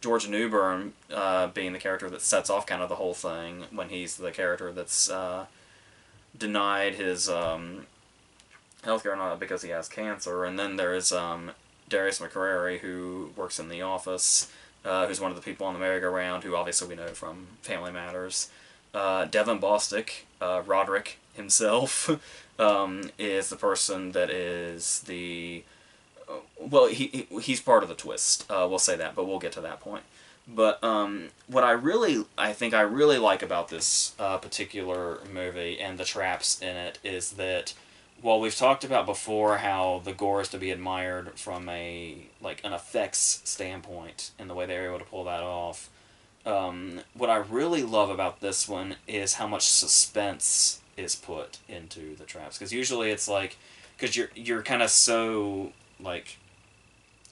George Newbern being the character that sets off kind of the whole thing, when he's the character that's denied his healthcare not because he has cancer. And then there's Darius McCrary, who works in the office, who's one of the people on the merry-go-round, who obviously we know from Family Matters. Devin Bostick, Roderick himself, is the person that is the... well, he's part of the twist. We'll say that, but we'll get to that point. But what I think I really like about this particular movie and the traps in it is that, while we've talked about before how the gore is to be admired from an effects standpoint and the way they're able to pull that off, what I really love about this one is how much suspense is put into the traps. Because usually it's like, because you're kind of so, like,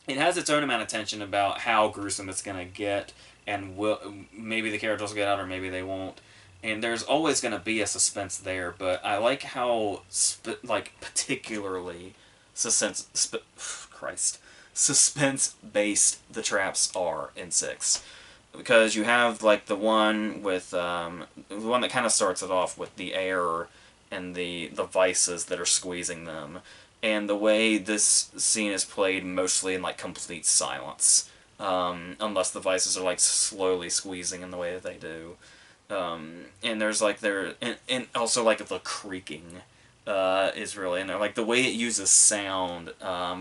it has its own amount of tension about how gruesome it's going to get, and maybe the characters will get out or maybe they won't. And there's always going to be a suspense there, but I like how, particularly suspense-based the traps are in 6. Because you have, like, the one with, the one that kind of starts it off with the air and the vices that are squeezing them. And the way this scene is played mostly in, like, complete silence. Unless the vices are, like, slowly squeezing in the way that they do. And there's, like, and also, like, the creaking is really in there. Like the way it uses sound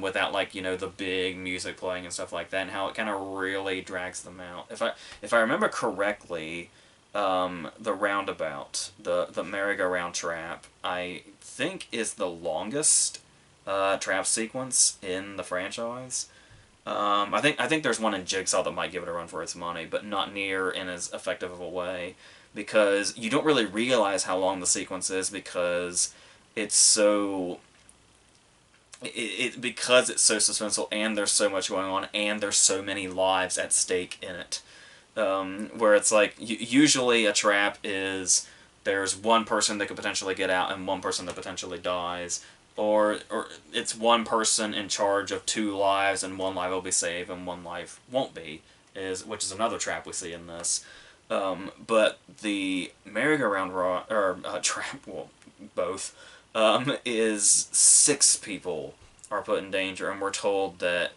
without like the big music playing and stuff like that, and how it kind of really drags them out. If I remember correctly, the roundabout, the merry-go-round trap, I think is the longest trap sequence in the franchise. I think there's one in Jigsaw that might give it a run for its money, but not near in as effective of a way, because you don't really realize how long the sequence is because it's so because it's so suspenseful and there's so much going on and there's so many lives at stake in it. Where it's like usually a trap is there's one person that could potentially get out and one person that potentially dies, or it's one person in charge of two lives and one life will be saved and one life won't be, which is another trap we see in this. But the merry-go-round trap, well, both, is six people are put in danger, and we're told that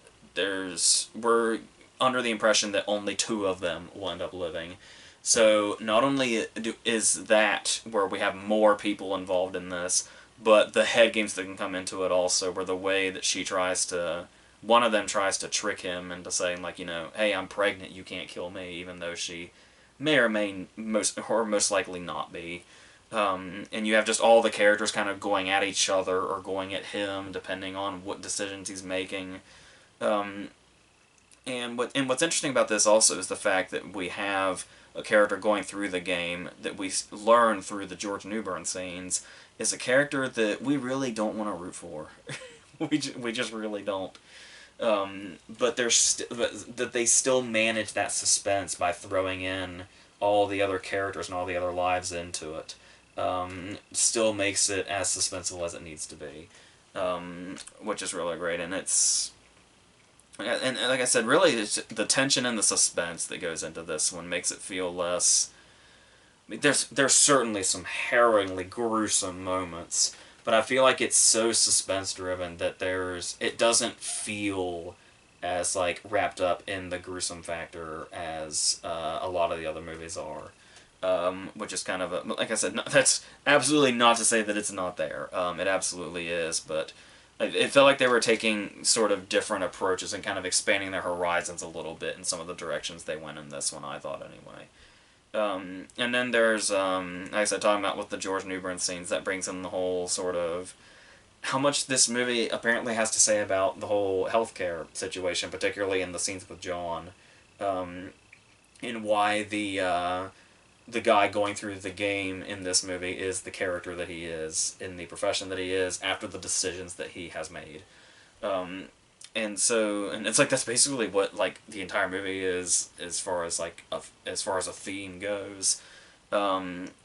we're under the impression that only two of them will end up living. So not only is that where we have more people involved in this, but the head games that can come into it also, where the way that one of them tries to trick him into saying like, hey, I'm pregnant, you can't kill me, even though she may or most likely not be. And you have just all the characters kind of going at each other or going at him, depending on what decisions he's making. And what's interesting about this also is the fact that we have a character going through the game that we learn through the George Newbern scenes is a character that we really don't want to root for. we just really don't. But that they still manage that suspense by throwing in all the other characters and all the other lives into it. Still makes it as suspenseful as it needs to be, which is really great. And like I said, really, it's the tension and the suspense that goes into this one makes it feel less. I mean, there's certainly some harrowingly gruesome moments, but I feel like it's so suspense driven that it doesn't feel as like wrapped up in the gruesome factor as a lot of the other movies are. Which is kind of like I said, that's absolutely not to say that it's not there. It absolutely is, but it felt like they were taking sort of different approaches and kind of expanding their horizons a little bit in some of the directions they went in this one, I thought, anyway. And then there's, like I said, talking about with the George Newbern scenes, that brings in the whole sort of how much this movie apparently has to say about the whole healthcare situation, particularly in the scenes with John, and why the guy going through the game in this movie is the character that he is, in the profession that he is, after the decisions that he has made. And it's like that's basically what like the entire movie is, as far as a theme goes,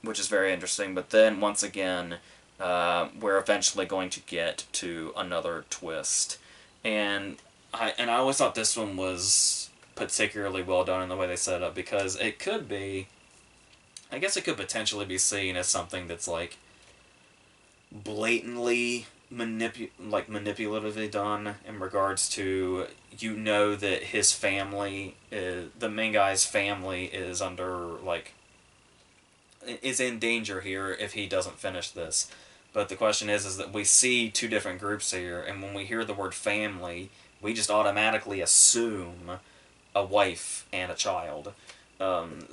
which is very interesting. But then once again, we're eventually going to get to another twist, and I always thought this one was particularly well done in the way they set it up, because it could be. I guess it could potentially be seen as something that's like blatantly manipulatively done in regards to that his family, the main guy's family, is in danger here if he doesn't finish this. But the question is that we see two different groups here, and when we hear the word family, we just automatically assume a wife and a child. And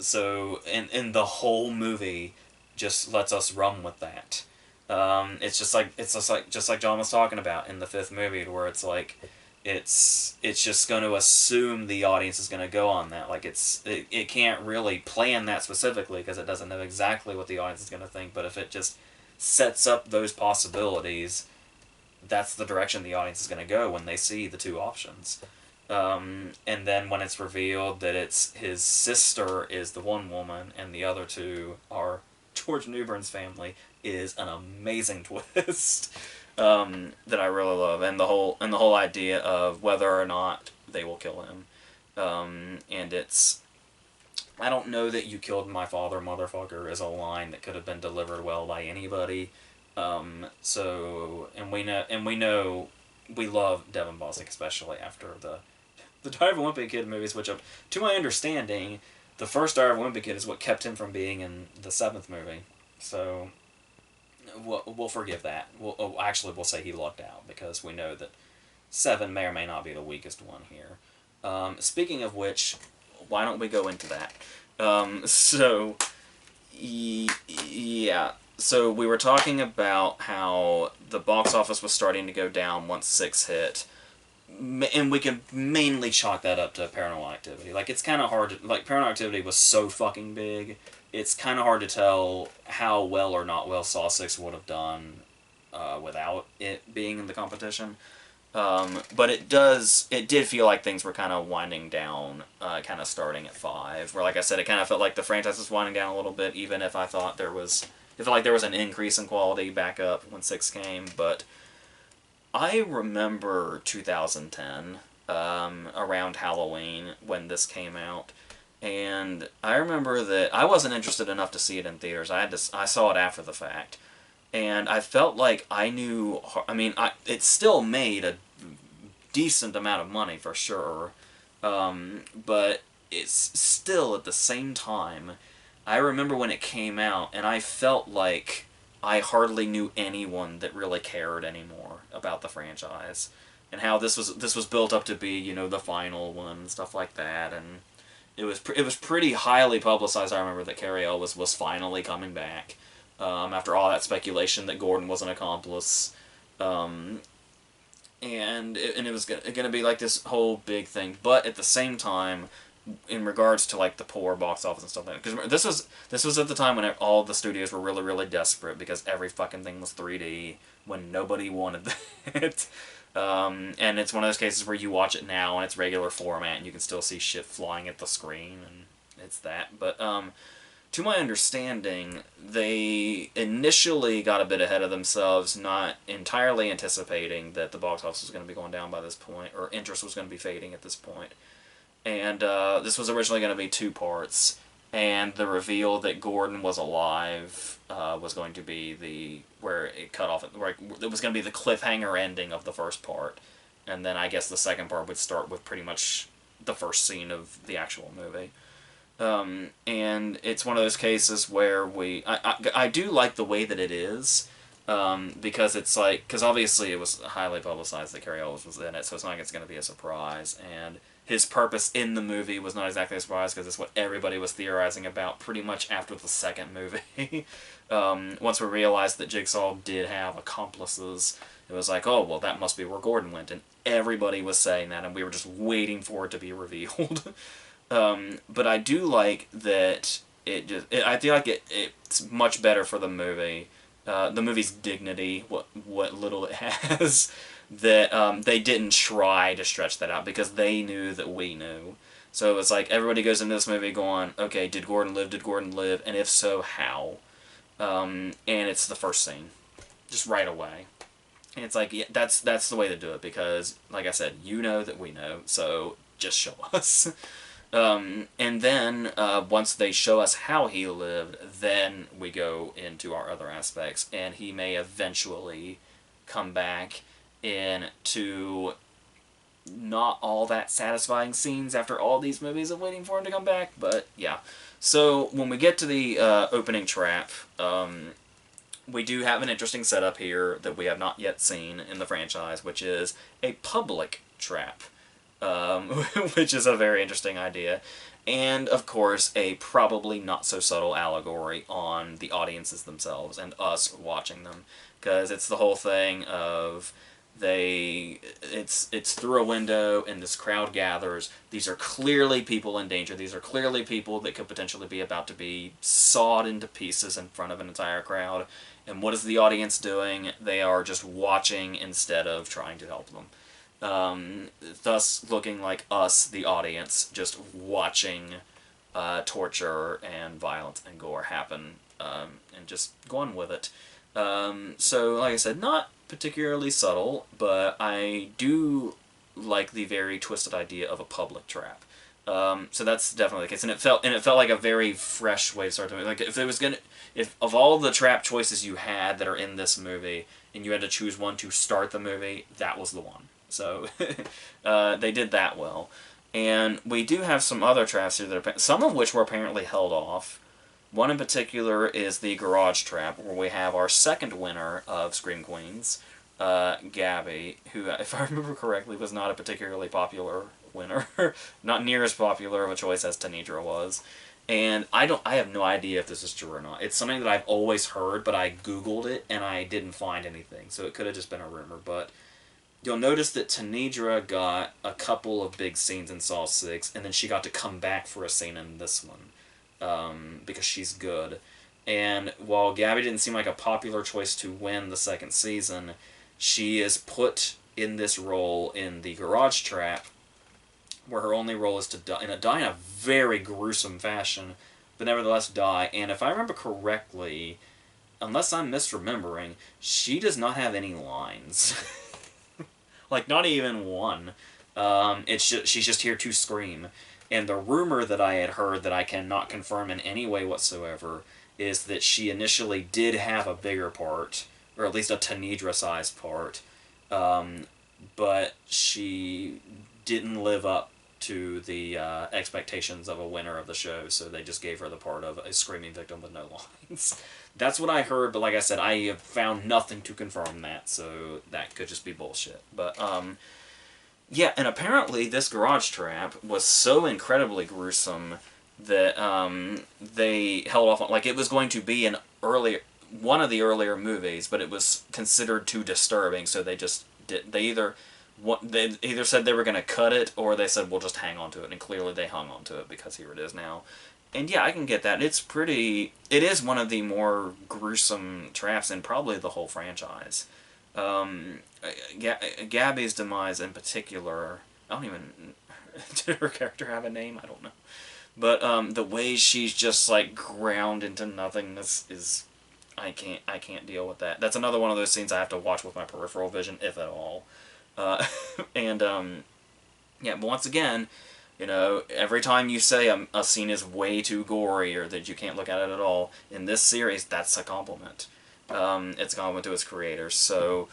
the whole movie just lets us run with that. It's just like John was talking about in the fifth movie, where it's like it's just going to assume the audience is going to go on that. Like it can't really plan that specifically because it doesn't know exactly what the audience is going to think. But if it just sets up those possibilities, that's the direction the audience is going to go when they see the two options. And then when it's revealed that it's his sister is the one woman and the other two are George Newbern's family, is an amazing twist that I really love, and the whole idea of whether or not they will kill him. And it's, I don't know that "you killed my father, motherfucker" is a line that could have been delivered well by anybody. We know we love Devin Bosnick, especially after the Diary of a Wimpy Kid movies, which, to my understanding, the first Diary of a Wimpy Kid is what kept him from being in the seventh movie. So, we'll forgive that. We'll say he lucked out because we know that 7 may or may not be the weakest one here. Speaking of which, why don't we go into that? Yeah. So we were talking about how the box office was starting to go down once 6 hit. And we can mainly chalk that up to Paranormal Activity. Like, it's kind of hard to... Like, Paranormal Activity was so fucking big, it's kind of hard to tell how well or not well Saw 6 would have done without it being in the competition. But it did feel like things were kind of winding down, kind of starting at 5. Where, like I said, it kind of felt like the franchise was winding down a little bit, even if I thought there was... It felt like there was an increase in quality back up when 6 came, but... I remember 2010, around Halloween, when this came out, and I remember that I wasn't interested enough to see it in theaters. I saw it after the fact, and I felt like I knew. I mean, it still made a decent amount of money for sure, but it's still at the same time. I remember when it came out, and I felt like I hardly knew anyone that really cared anymore about the franchise, and how this was built up to be, you know, the final one and stuff like that, and it was pretty highly publicized. I remember that Cary-Elwes was finally coming back, after all that speculation that Gordon was an accomplice, and it was gonna be like this whole big thing, but at the same time, in regards to like the poor box office and stuff like that, because this was at the time when all the studios were really, really desperate because every fucking thing was 3D when nobody wanted it. And it's one of those cases where you watch it now in its regular format and you can still see shit flying at the screen, and it's that. But to my understanding, they initially got a bit ahead of themselves, not entirely anticipating that the box office was going to be going down by this point, or interest was going to be fading at this point. And this was originally going to be 2 parts, and the reveal that Gordon was alive was going to be where it cut off, where it was going to be the cliffhanger ending of the first part, and then I guess the second part would start with pretty much the first scene of the actual movie. And it's one of those cases where I do like the way that it is, because it's like, because obviously it was highly publicized that Cary-Elwes was in it, so it's not like it's going to be a surprise, and his purpose in the movie was not exactly a surprise because it's what everybody was theorizing about pretty much after the second movie. Once we realized that Jigsaw did have accomplices, it was like, oh, well, that must be where Gordon went, and everybody was saying that, and we were just waiting for it to be revealed. But I do like that I feel like it's much better for the movie, the movie's dignity, what little it has, that they didn't try to stretch that out because they knew that we knew. So it's like everybody goes into this movie going, okay, did Gordon live? Did Gordon live? And if so, how? And it's the first scene, just right away. And it's like, yeah, that's the way to do it because, like I said, you know that we know, so just show us. And then, once they show us how he lived, then we go into our other aspects, and he may eventually come back into not all that satisfying scenes after all these movies of waiting for him to come back, but yeah. So, when we get to the opening trap, we do have an interesting setup here that we have not yet seen in the franchise, which is a public trap. Which is a very interesting idea. And, of course, a probably not-so-subtle allegory on the audiences themselves and us watching them. Because it's the whole thing of it's through a window and this crowd gathers. These are clearly people in danger. These are clearly people that could potentially be about to be sawed into pieces in front of an entire crowd. And what is the audience doing? They are just watching instead of trying to help them. Thus looking like us, the audience, just watching torture and violence and gore happen, and just going with it. So, like I said, not particularly subtle, but I do like the very twisted idea of a public trap. So that's definitely the case, and it felt like a very fresh way to start the movie. Like if of all the trap choices you had that are in this movie, and you had to choose one to start the movie, that was the one. So, they did that well. And we do have some other traps here, some of which were apparently held off. One in particular is the garage trap, where we have our second winner of Scream Queens, Gabby, who, if I remember correctly, was not a particularly popular winner. Not near as popular of a choice as Tanidra was. And I have no idea if this is true or not. It's something that I've always heard, but I Googled it and I didn't find anything. So it could have just been a rumor, but you'll notice that Tanidra got a couple of big scenes in Saw 6, and then she got to come back for a scene in this one, because she's good. And while Gabby didn't seem like a popular choice to win the second season, she is put in this role in the garage trap, where her only role is to die in a very gruesome fashion, but nevertheless die. And if I remember correctly, unless I'm misremembering, she does not have any lines. Like, not even one. She's just here to scream. And the rumor that I had heard, that I cannot confirm in any way whatsoever, is that she initially did have a bigger part, or at least a Tanidra-sized part, but she didn't live up to the expectations of a winner of the show, so they just gave her the part of a screaming victim with no lines. That's what I heard, but like I said, I have found nothing to confirm that, so that could just be bullshit. But, yeah, and apparently this garage trap was so incredibly gruesome that they held off on, like, it was going to be one of the earlier movies, but it was considered too disturbing, so they just did, they either said they were going to cut it, or they said, we'll just hang on to it, and clearly they hung on to it, because here it is now. And yeah, I can get that. It is one of the more gruesome traps in probably the whole franchise. Gabby's demise in particular, I don't even, did her character have a name? I don't know. But the way she's just like ground into nothingness is, I can't deal with that. That's another one of those scenes I have to watch with my peripheral vision, if at all. And yeah, but once again, you know, every time you say a scene is way too gory or that you can't look at it at all, in this series, that's a compliment. It's a compliment to its creators. So,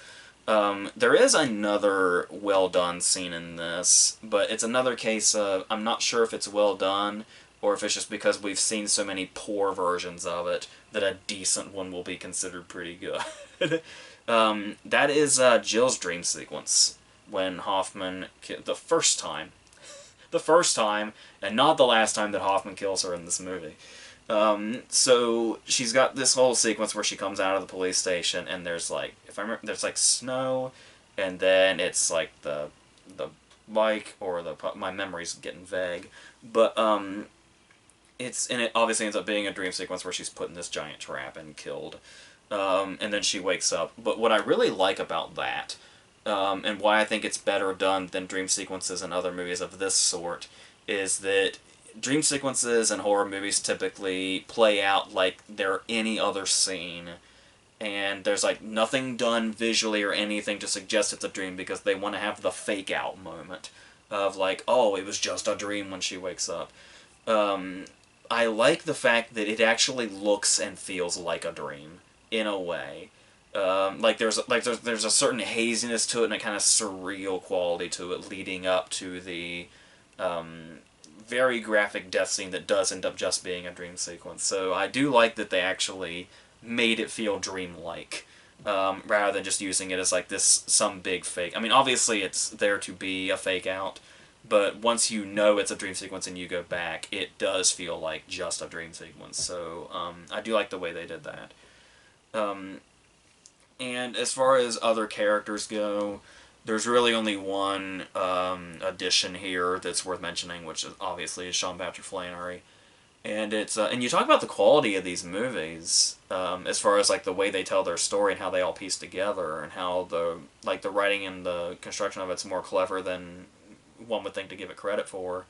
there is another well-done scene in this, but it's another case of, I'm not sure if it's well done, or if it's just because we've seen so many poor versions of it, that a decent one will be considered pretty good. That is Jill's dream sequence, when Hoffman, the first time, and not the last time that Hoffman kills her in this movie. So she's got this whole sequence where she comes out of the police station, and there's like, if I remember, there's like snow, and then it's like the bike, or my memory's getting vague, but and it obviously ends up being a dream sequence where she's put in this giant trap and killed, and then she wakes up. But what I really like about that, and why I think it's better done than dream sequences in other movies of this sort, is that dream sequences in horror movies typically play out like they're any other scene, and there's like nothing done visually or anything to suggest it's a dream, because they want to have the fake out moment of like, oh, it was just a dream when she wakes up. I like the fact that it actually looks and feels like a dream in a way. Like there's a certain haziness to it, and a kind of surreal quality to it, leading up to the very graphic death scene that does end up just being a dream sequence. So I do like that they actually made it feel dreamlike, rather than just using it as like some big fake. I mean, obviously it's there to be a fake out, but once you know it's a dream sequence and you go back, it does feel like just a dream sequence. So I do like the way they did that. And as far as other characters go, there's really only one addition here that's worth mentioning, which is obviously Sean Patrick Flannery. And it's and you talk about the quality of these movies, as far as like the way they tell their story and how they all piece together, and how the writing and the construction of it's more clever than one would think to give it credit for.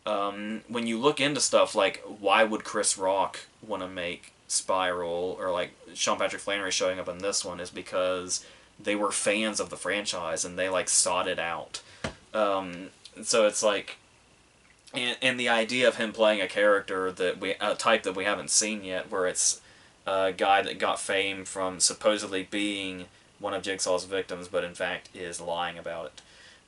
When you look into stuff like, why would Chris Rock want to make Spiral, or like Sean Patrick Flannery showing up in this one, is because they were fans of the franchise and they like sought it out. So it's like, and the idea of him playing a character a type that we haven't seen yet, where it's a guy that got fame from supposedly being one of Jigsaw's victims, but in fact is lying about it,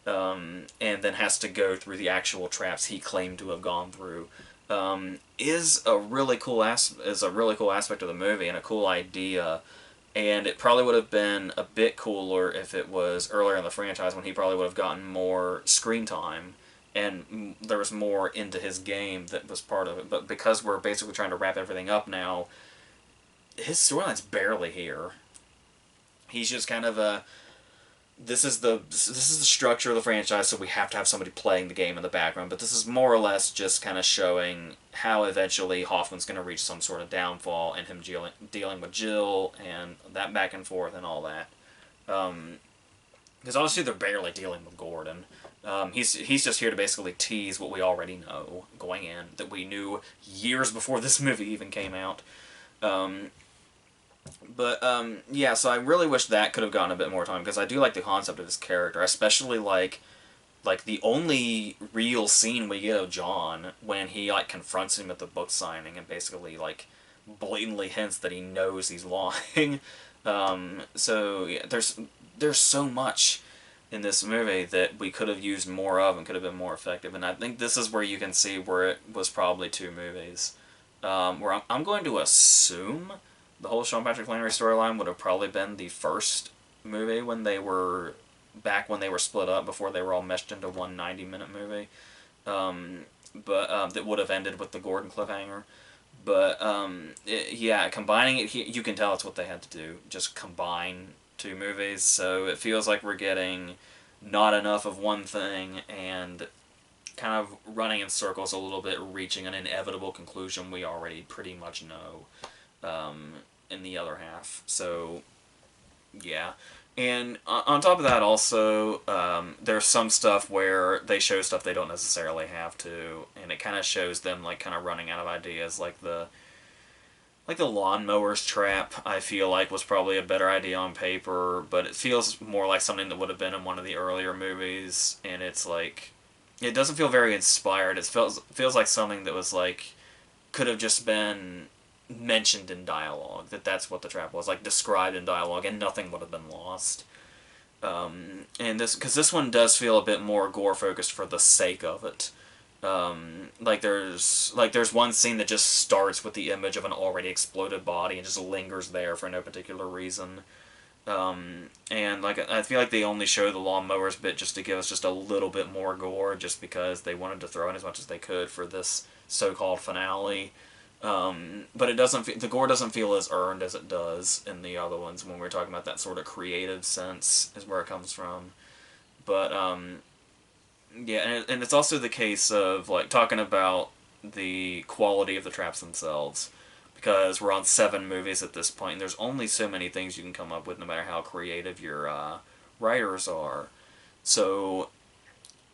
and then has to go through the actual traps he claimed to have gone through. is a really cool is a really cool aspect of the movie and a cool idea. And it probably would have been a bit cooler if it was earlier in the franchise when he probably would have gotten more screen time and there was more into his game that was part of it. But because we're basically trying to wrap everything up now, his storyline's barely here. He's just kind of a this is the structure of the franchise, so we have to have somebody playing the game in the background. But this is more or less just kind of showing how eventually Hoffman's going to reach some sort of downfall, and him dealing with Jill and that back and forth and all that. Because honestly, they're barely dealing with Gordon. He's just here to basically tease what we already know going in, that we knew years before this movie even came out. Yeah, so I really wish that could have gotten a bit more time, because I do like the concept of his character, especially like the only real scene we get of John when he like confronts him at the book signing and basically like blatantly hints that he knows he's lying. So yeah, there's so much in this movie that we could have used more of and could have been more effective, and I think this is where you can see where it was probably two movies. Where I'm going to assume the whole Sean Patrick Flanery storyline would have probably been the first movie when they were split up before they were all meshed into one 90-minute movie. That would have ended with the Gordon cliffhanger. But yeah, combining it, you can tell it's what they had to do. Just combine two movies, so it feels like we're getting not enough of one thing and kind of running in circles a little bit, reaching an inevitable conclusion we already pretty much know in the other half. So, yeah. And on top of that, also, there's some stuff where they show stuff they don't necessarily have to, and it kind of shows them like kind of running out of ideas, like the lawnmowers trap. I feel like was probably a better idea on paper, but it feels more like something that would have been in one of the earlier movies, and it's like it doesn't feel very inspired. It feels like something that was like could have just been mentioned in dialogue, that's what the trap was, like described in dialogue, and nothing would have been lost. And because this one does feel a bit more gore focused for the sake of it. There's one scene that just starts with the image of an already exploded body and just lingers there for no particular reason. And like I feel like they only show the lawnmowers bit just to give us just a little bit more gore, just because they wanted to throw in as much as they could for this so-called finale. But the gore doesn't feel as earned as it does in the other ones when we're talking about that sort of creative sense is where it comes from. But, yeah, and it's also the case of, like, talking about the quality of the traps themselves, because we're on 7 movies at this point, and there's only so many things you can come up with no matter how creative your writers are. So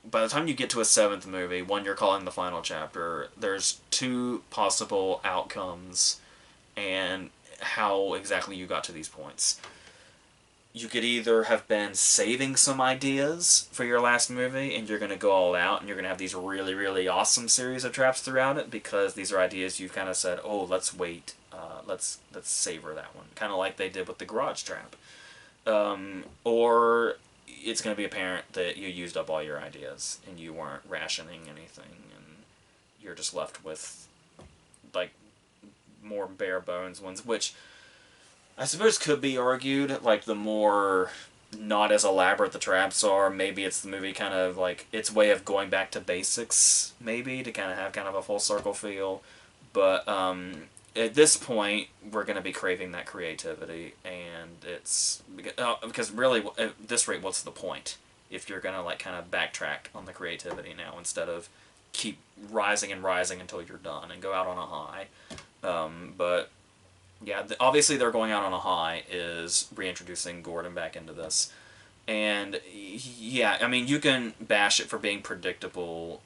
by the time you get to a 7th movie, one you're calling the final chapter, there's 2 possible outcomes and how exactly you got to these points. You could either have been saving some ideas for your last movie and you're going to go all out and you're going to have these really, really awesome series of traps throughout it, because these are ideas you've kind of said, oh, let's wait, let's savor that one. Kind of like they did with the garage trap. Or it's going to be apparent that you used up all your ideas and you weren't rationing anything and you're just left with like more bare bones ones, which I suppose could be argued, like the more not as elaborate the traps are, maybe it's the movie kind of like its way of going back to basics, maybe to kind of have kind of a full circle feel. But at this point, we're going to be craving that creativity, and it's because really, at this rate, what's the point if you're going to like kind of backtrack on the creativity now instead of keep rising and rising until you're done and go out on a high? But yeah, obviously they're going out on a high is reintroducing Gordon back into this. And yeah, I mean, you can bash it for being predictable,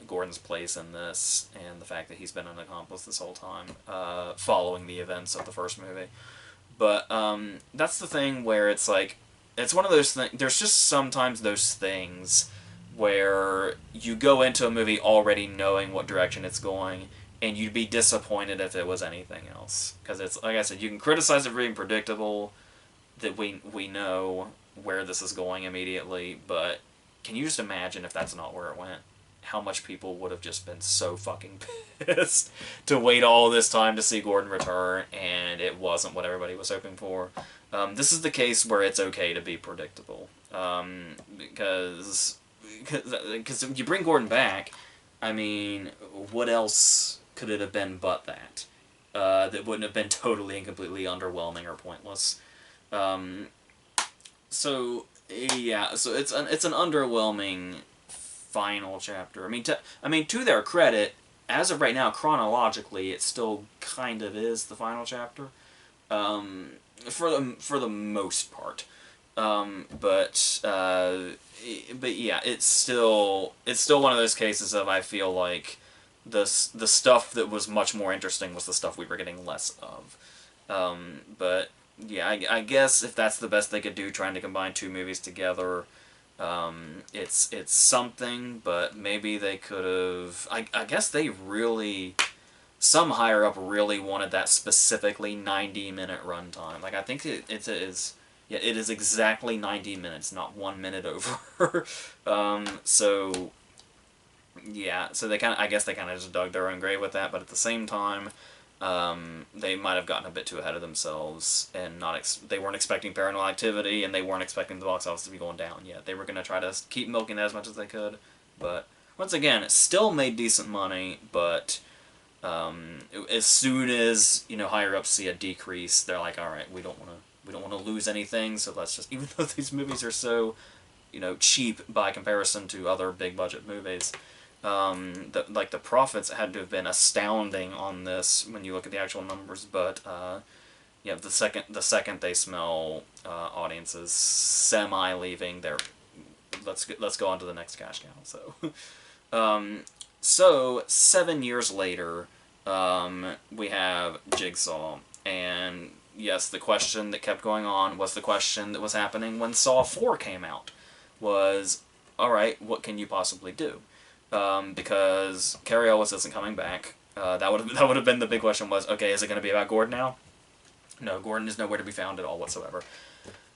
Gordon's place in this, and the fact that he's been an accomplice this whole time, following the events of the first movie. But that's the thing where it's like, it's one of those things, there's just sometimes those things where you go into a movie already knowing what direction it's going, and you'd be disappointed if it was anything else. Because it's, like I said, you can criticize it for being predictable, that we know where this is going immediately, but can you just imagine if that's not where it went? how much people would have just been so fucking pissed to wait all this time to see Gordon return, and it wasn't what everybody was hoping for. This is the case where it's okay to be predictable, because if you bring Gordon back, I mean, what else could it have been but that? That wouldn't have been totally and completely underwhelming or pointless. Um, so yeah, so it's an underwhelming final chapter. I mean, to their credit, as of right now, chronologically, it still kind of is the final chapter, for the most part. But yeah, it's still one of those cases of, I feel like the stuff that was much more interesting was the stuff we were getting less of. But yeah, I guess if that's the best they could do, trying to combine two movies together, it's something. But maybe they could have. I guess they really, some higher up really wanted that specifically 90-minute runtime. Like, I think it is. Yeah, it is exactly 90 minutes, not 1 minute over. So yeah, so I guess they kind of just dug their own grave with that. But at the same time, they might have gotten a bit too ahead of themselves, and they weren't expecting Paranormal Activity, and they weren't expecting the box office to be going down yet. They were going to try to keep milking that as much as they could, but once again, it still made decent money. But as soon as higher ups see a decrease, they're like, all right, we don't want to lose anything, so let's just, even though these movies are so cheap by comparison to other big budget movies. The profits had to have been astounding on this when you look at the actual numbers, but yeah, the second they smell audiences semi leaving, let's go on to the next cash cow. So 7 years later, we have Jigsaw, and yes, the question that kept going on was the question that was happening when Saw 4 came out. Was, alright, what can you possibly do? Because Cary Elwes isn't coming back. That would have been the big question. Was, okay, is it going to be about Gordon now? No, Gordon is nowhere to be found at all whatsoever.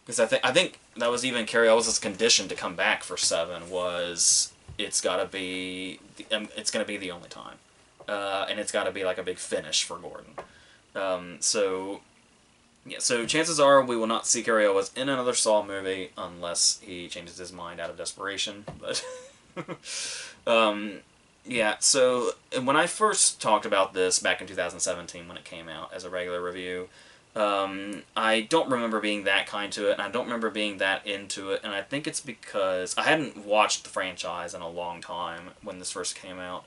Because I think that was even Cary Elwes' condition to come back for 7 was it's going to be the only time, and it's got to be like a big finish for Gordon. So yeah, so chances are we will not see Cary Elwes in another Saw movie unless he changes his mind out of desperation. But yeah, so when I first talked about this back in 2017 when it came out as a regular review, I don't remember being that kind to it, and I don't remember being that into it, and I think it's because I hadn't watched the franchise in a long time when this first came out.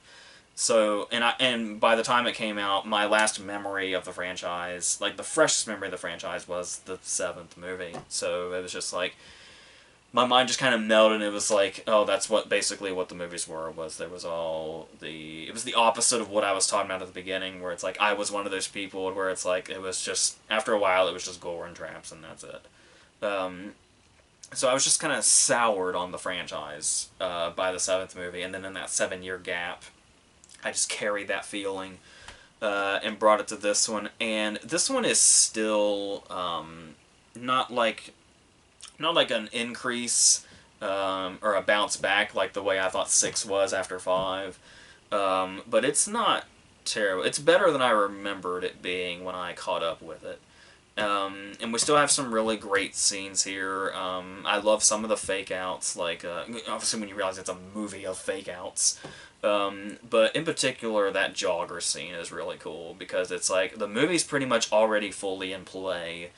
So, and by the time it came out, my last memory of the franchise, like the freshest memory of the franchise, was the 7th movie. So it was just like, my mind just kind of melted, and it was like, oh, that's basically what the movies were. It was the opposite of what I was talking about at the beginning, where it's like, I was one of those people where it's like, it was just, after a while, it was just gore and traps, and that's it. So I was just kind of soured on the franchise by the 7th movie, and then in that 7-year gap, I just carried that feeling and brought it to this one. And this one is still not like an increase or a bounce back like the way I thought 6 was after 5. But it's not terrible. It's better than I remembered it being when I caught up with it. And we still have some really great scenes here. I love some of the fake-outs, like, obviously when you realize it's a movie of fake-outs. But in particular, that jogger scene is really cool, because it's like, the movie's pretty much already fully in play,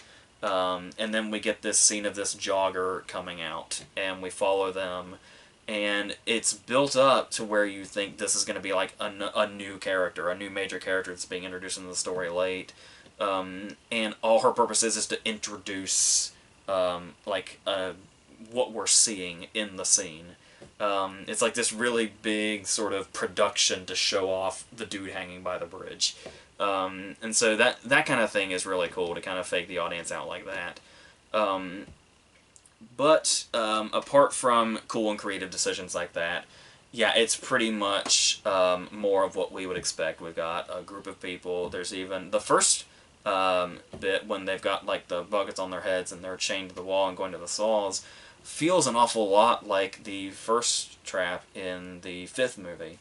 and then we get this scene of this jogger coming out, and we follow them, and it's built up to where you think this is going to be like a new character, a new major character that's being introduced into the story late. And all her purpose is to introduce what we're seeing in the scene. It's like this really big sort of production to show off the dude hanging by the bridge. And so that kind of thing is really cool, to kind of fake the audience out like that. But apart from cool and creative decisions like that, yeah, it's pretty much more of what we would expect. We've got a group of people. There's even the first bit when they've got like the buckets on their heads and they're chained to the wall and going to the saws. feels an awful lot like the first trap in the fifth movie.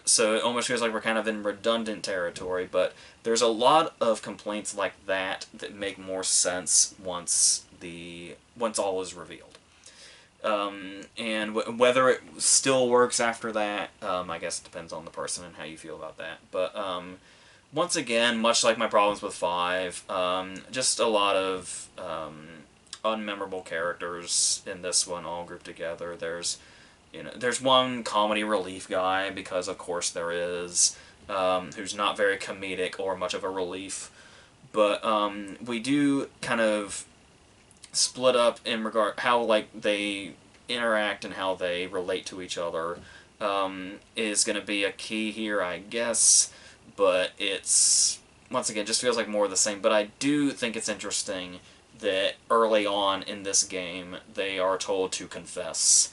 So it almost feels like we're kind of in redundant territory, but there's a lot of complaints like that that make more sense once all is revealed. And whether it still works after that, I guess it depends on the person and how you feel about that. But once again, much like my problems with 5, just a lot of unmemorable characters in this one all grouped together. There's one comedy relief guy, because of course there is, who's not very comedic or much of a relief. But we do kind of split up in regard how like they interact and how they relate to each other, is going to be a key here, I guess. But it's, once again, just feels like more of the same. But I do think it's interesting that early on in this game they are told to confess,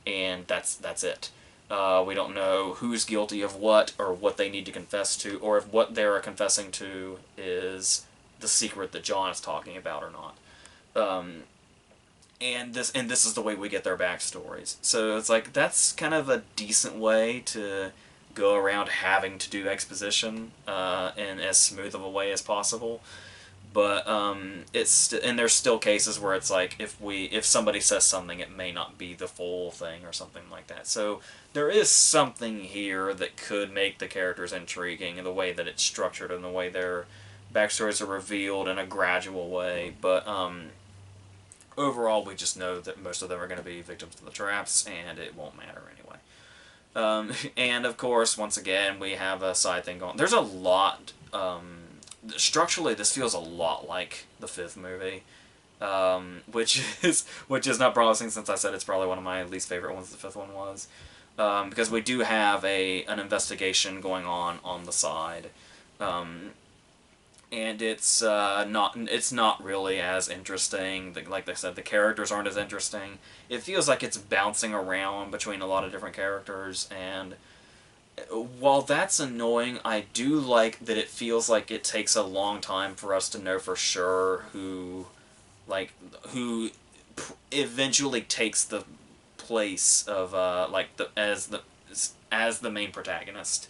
and that's it. We don't know who's guilty of what, or what they need to confess to, or if what they're confessing to is the secret that John is talking about or not. And this is the way we get their backstories. So it's like, that's kind of a decent way to go around having to do exposition in as smooth of a way as possible. But and there's still cases where it's like, if somebody says something, it may not be the full thing or something like that. So there is something here that could make the characters intriguing in the way that it's structured and the way their backstories are revealed in a gradual way. But overall, we just know that most of them are going to be victims of the traps, and it won't matter anyway. And of course, once again, we have a side thing going. There's a lot. Structurally, this feels a lot like the fifth movie, which is not promising, since I said it's probably one of my least favorite ones. The fifth one was, because we do have an investigation going on the side, and it's not really as interesting. Like I said, the characters aren't as interesting. It feels like it's bouncing around between a lot of different characters, and while that's annoying, I do like that it feels like it takes a long time for us to know for sure who eventually takes the place of as the main protagonist.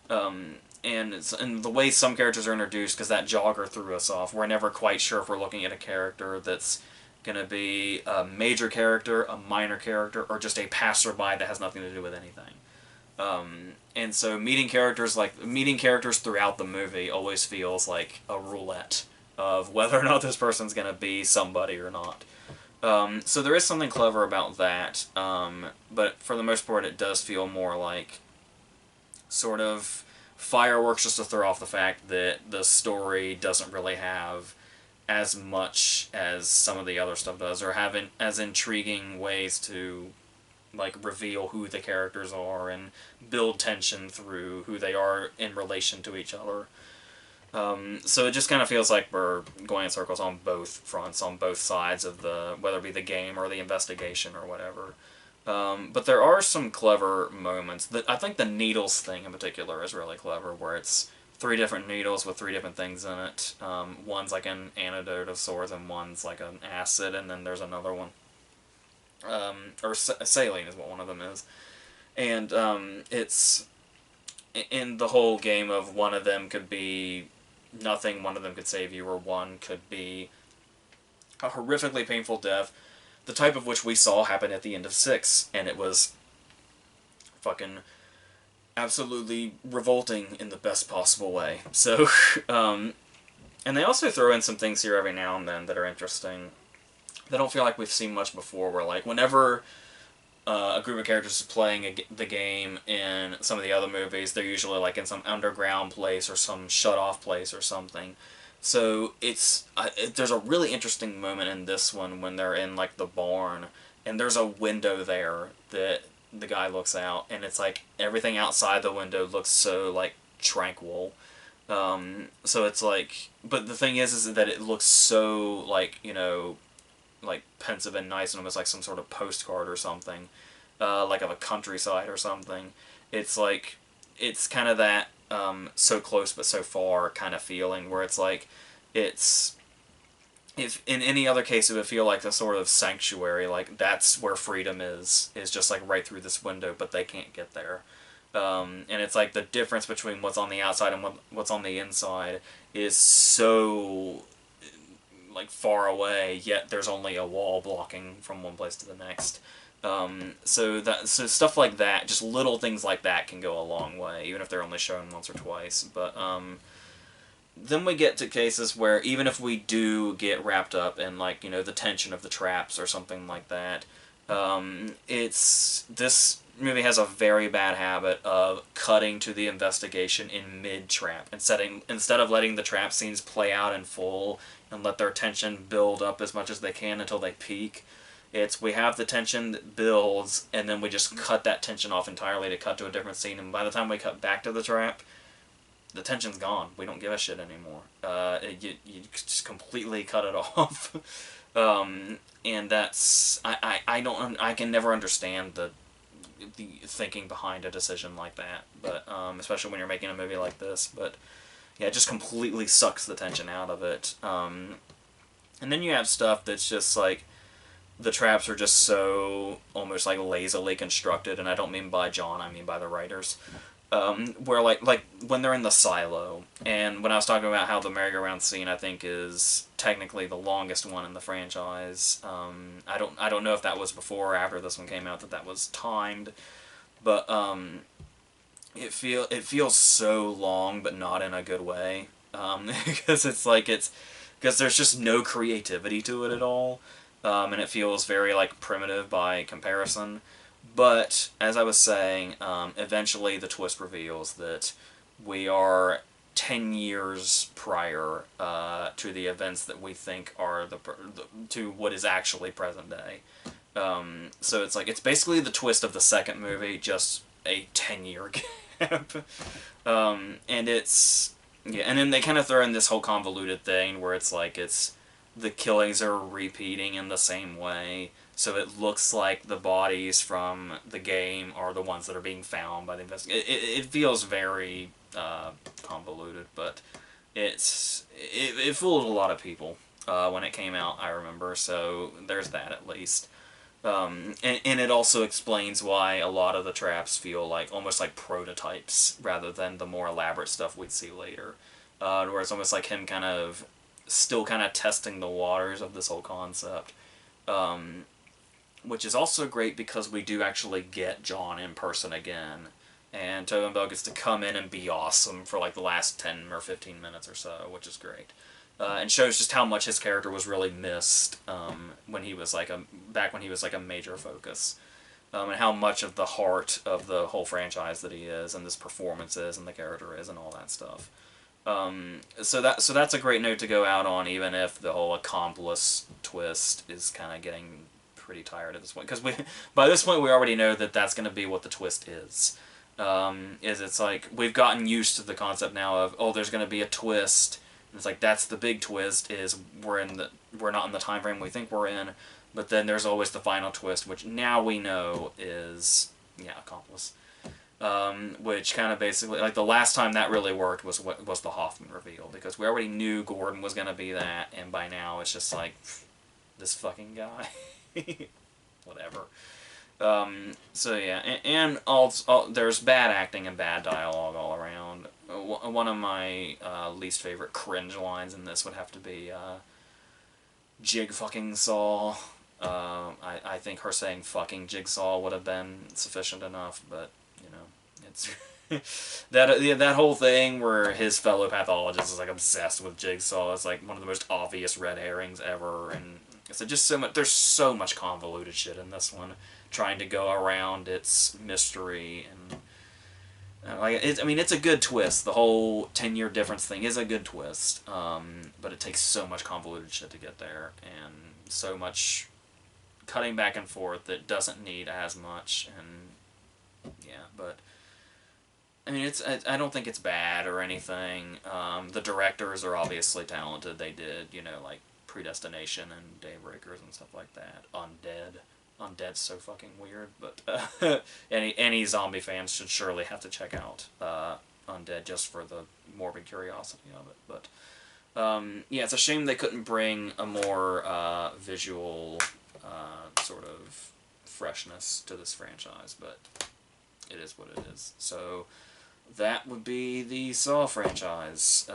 And the way some characters are introduced, because that jogger threw us off. We're never quite sure if we're looking at a character that's going to be a major character, a minor character, or just a passerby that has nothing to do with anything. And so meeting characters throughout the movie always feels like a roulette of whether or not this person's going to be somebody or not. So there is something clever about that, but for the most part it does feel more like sort of fireworks just to throw off the fact that the story doesn't really have as much as some of the other stuff does, or have as intriguing ways to like reveal who the characters are and build tension through who they are in relation to each other. So it just kind of feels like we're going in circles on both fronts, on both sides of whether it be the game or the investigation or whatever. But there are some clever moments. I think the needles thing in particular is really clever, where it's 3 different needles with 3 different things in it. One's like an antidote of sorts, and one's like an acid, and then there's another one. Or saline is what one of them is. And it's in the whole game of one of them could be nothing, one of them could save you, or one could be a horrifically painful death, the type of which we saw happen at the end of 6, and it was fucking absolutely revolting in the best possible way. So, and they also throw in some things here every now and then that are interesting. They don't feel like we've seen much before, where like whenever a group of characters is playing the game in some of the other movies, they're usually like in some underground place or some shut-off place or something. So there's a really interesting moment in this one when they're in like the barn, and there's a window there that the guy looks out, and it's like everything outside the window looks so like tranquil. So it's like, but the thing is that it looks so like, like pensive and nice, and almost like some sort of postcard or something, like of a countryside or something. It's like, it's kind of that so close but so far kind of feeling, where it's like, it if in any other case it would feel like a sort of sanctuary, like that's where freedom is just like right through this window, but they can't get there. And it's like the difference between what's on the outside and what's on the inside is so like far away, yet there's only a wall blocking from one place to the next. So stuff like that, just little things like that, can go a long way, even if they're only shown once or twice. But then we get to cases where even if we do get wrapped up in, like, you know, the tension of the traps or something like that, this movie has a very bad habit of cutting to the investigation in mid-trap, instead of letting the trap scenes play out in full and let their tension build up as much as they can until they peak. We have the tension that builds, and then we just cut that tension off entirely to cut to a different scene, and by the time we cut back to the trap, the tension's gone. We don't give a shit anymore. You just completely cut it off. And that's... I can never understand the thinking behind a decision like that, but especially when you're making a movie like this. But yeah, it just completely sucks the tension out of it. And then you have stuff that's just like, the traps are just so almost like lazily constructed, and I don't mean by John, I mean by the writers. Where like when they're in the silo, and when I was talking about how the merry-go-round scene I think is technically the longest one in the franchise. I don't know if that was before or after this one came out that was timed, but it feels so long, but not in a good way, because because there's just no creativity to it at all, and it feels very like primitive by comparison. But, as I was saying, eventually the twist reveals that we are 10 years prior to the events that we think are to what is actually present day. So it's basically the twist of the second movie, just a 10-year gap. And it's... Yeah, and then they kind of throw in this whole convoluted thing where it's the killings are repeating in the same way. So it looks like the bodies from the game are the ones that are being found by the investigators. It feels very convoluted, but it fooled a lot of people when it came out, I remember. So there's that, at least. And it also explains why a lot of the traps feel like almost like prototypes rather than the more elaborate stuff we'd see later. Where it's almost like him still kind of testing the waters of this whole concept. Which is also great because we do actually get John in person again. And Tobin Bell gets to come in and be awesome for like the last 10 or 15 minutes or so, which is great. And shows just how much his character was really missed when he was back when he was like a major focus. And how much of the heart of the whole franchise that he is, and this performance is, and the character is, and all that stuff. So that's a great note to go out on, even if the whole accomplice twist is kind of getting pretty tired at this point, because by this point we already know that that's going to be what the twist is. It's like we've gotten used to the concept now of, oh, there's going to be a twist. And it's like that's the big twist, is we're not in the time frame we think we're in, but then there's always the final twist, which now we know is accomplice. Which kind of basically, like, the last time that really worked was the Hoffman reveal, because we already knew Gordon was going to be that, and by now it's just like, this fucking guy. Whatever. So yeah, and there's bad acting and bad dialogue all around. One of my least favorite cringe lines in this would have to be Jig fucking Saw. I think her saying fucking Jigsaw would have been sufficient enough, but you know, it's that whole thing where his fellow pathologist is like obsessed with Jigsaw is like one of the most obvious red herrings ever, and so just so much. There's so much convoluted shit in this one, trying to go around its mystery, and it's a good twist. The whole 10-year difference thing is a good twist, but it takes so much convoluted shit to get there, and so much cutting back and forth that doesn't need as much. And yeah, but I mean, I don't think it's bad or anything. The directors are obviously talented. They did, like Predestination and Daybreakers and stuff like that. Undead's so fucking weird, but any zombie fans should surely have to check out Undead just for the morbid curiosity of it. But Yeah, it's a shame they couldn't bring a more visual sort of freshness to this franchise, but it is what it is. So that would be the Saw franchise.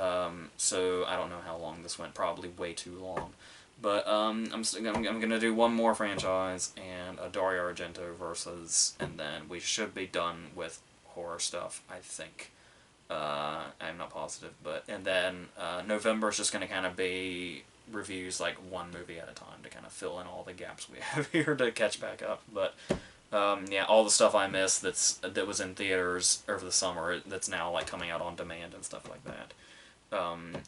So I don't know how long this went, probably way too long. But I'm going to do one more franchise and a Dario Argento versus, and then we should be done with horror stuff, I think. I'm not positive, but and then November is just going to kind of be reviews like one movie at a time to kind of fill in all the gaps we have here to catch back up. But yeah, all the stuff I missed that was in theaters over the summer that's now like coming out on demand and stuff like that,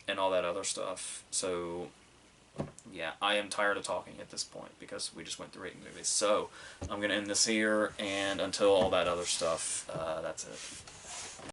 and all that other stuff. So yeah, I am tired of talking at this point because we just went through 8 movies. So I'm gonna end this here, and until all that other stuff, that's it.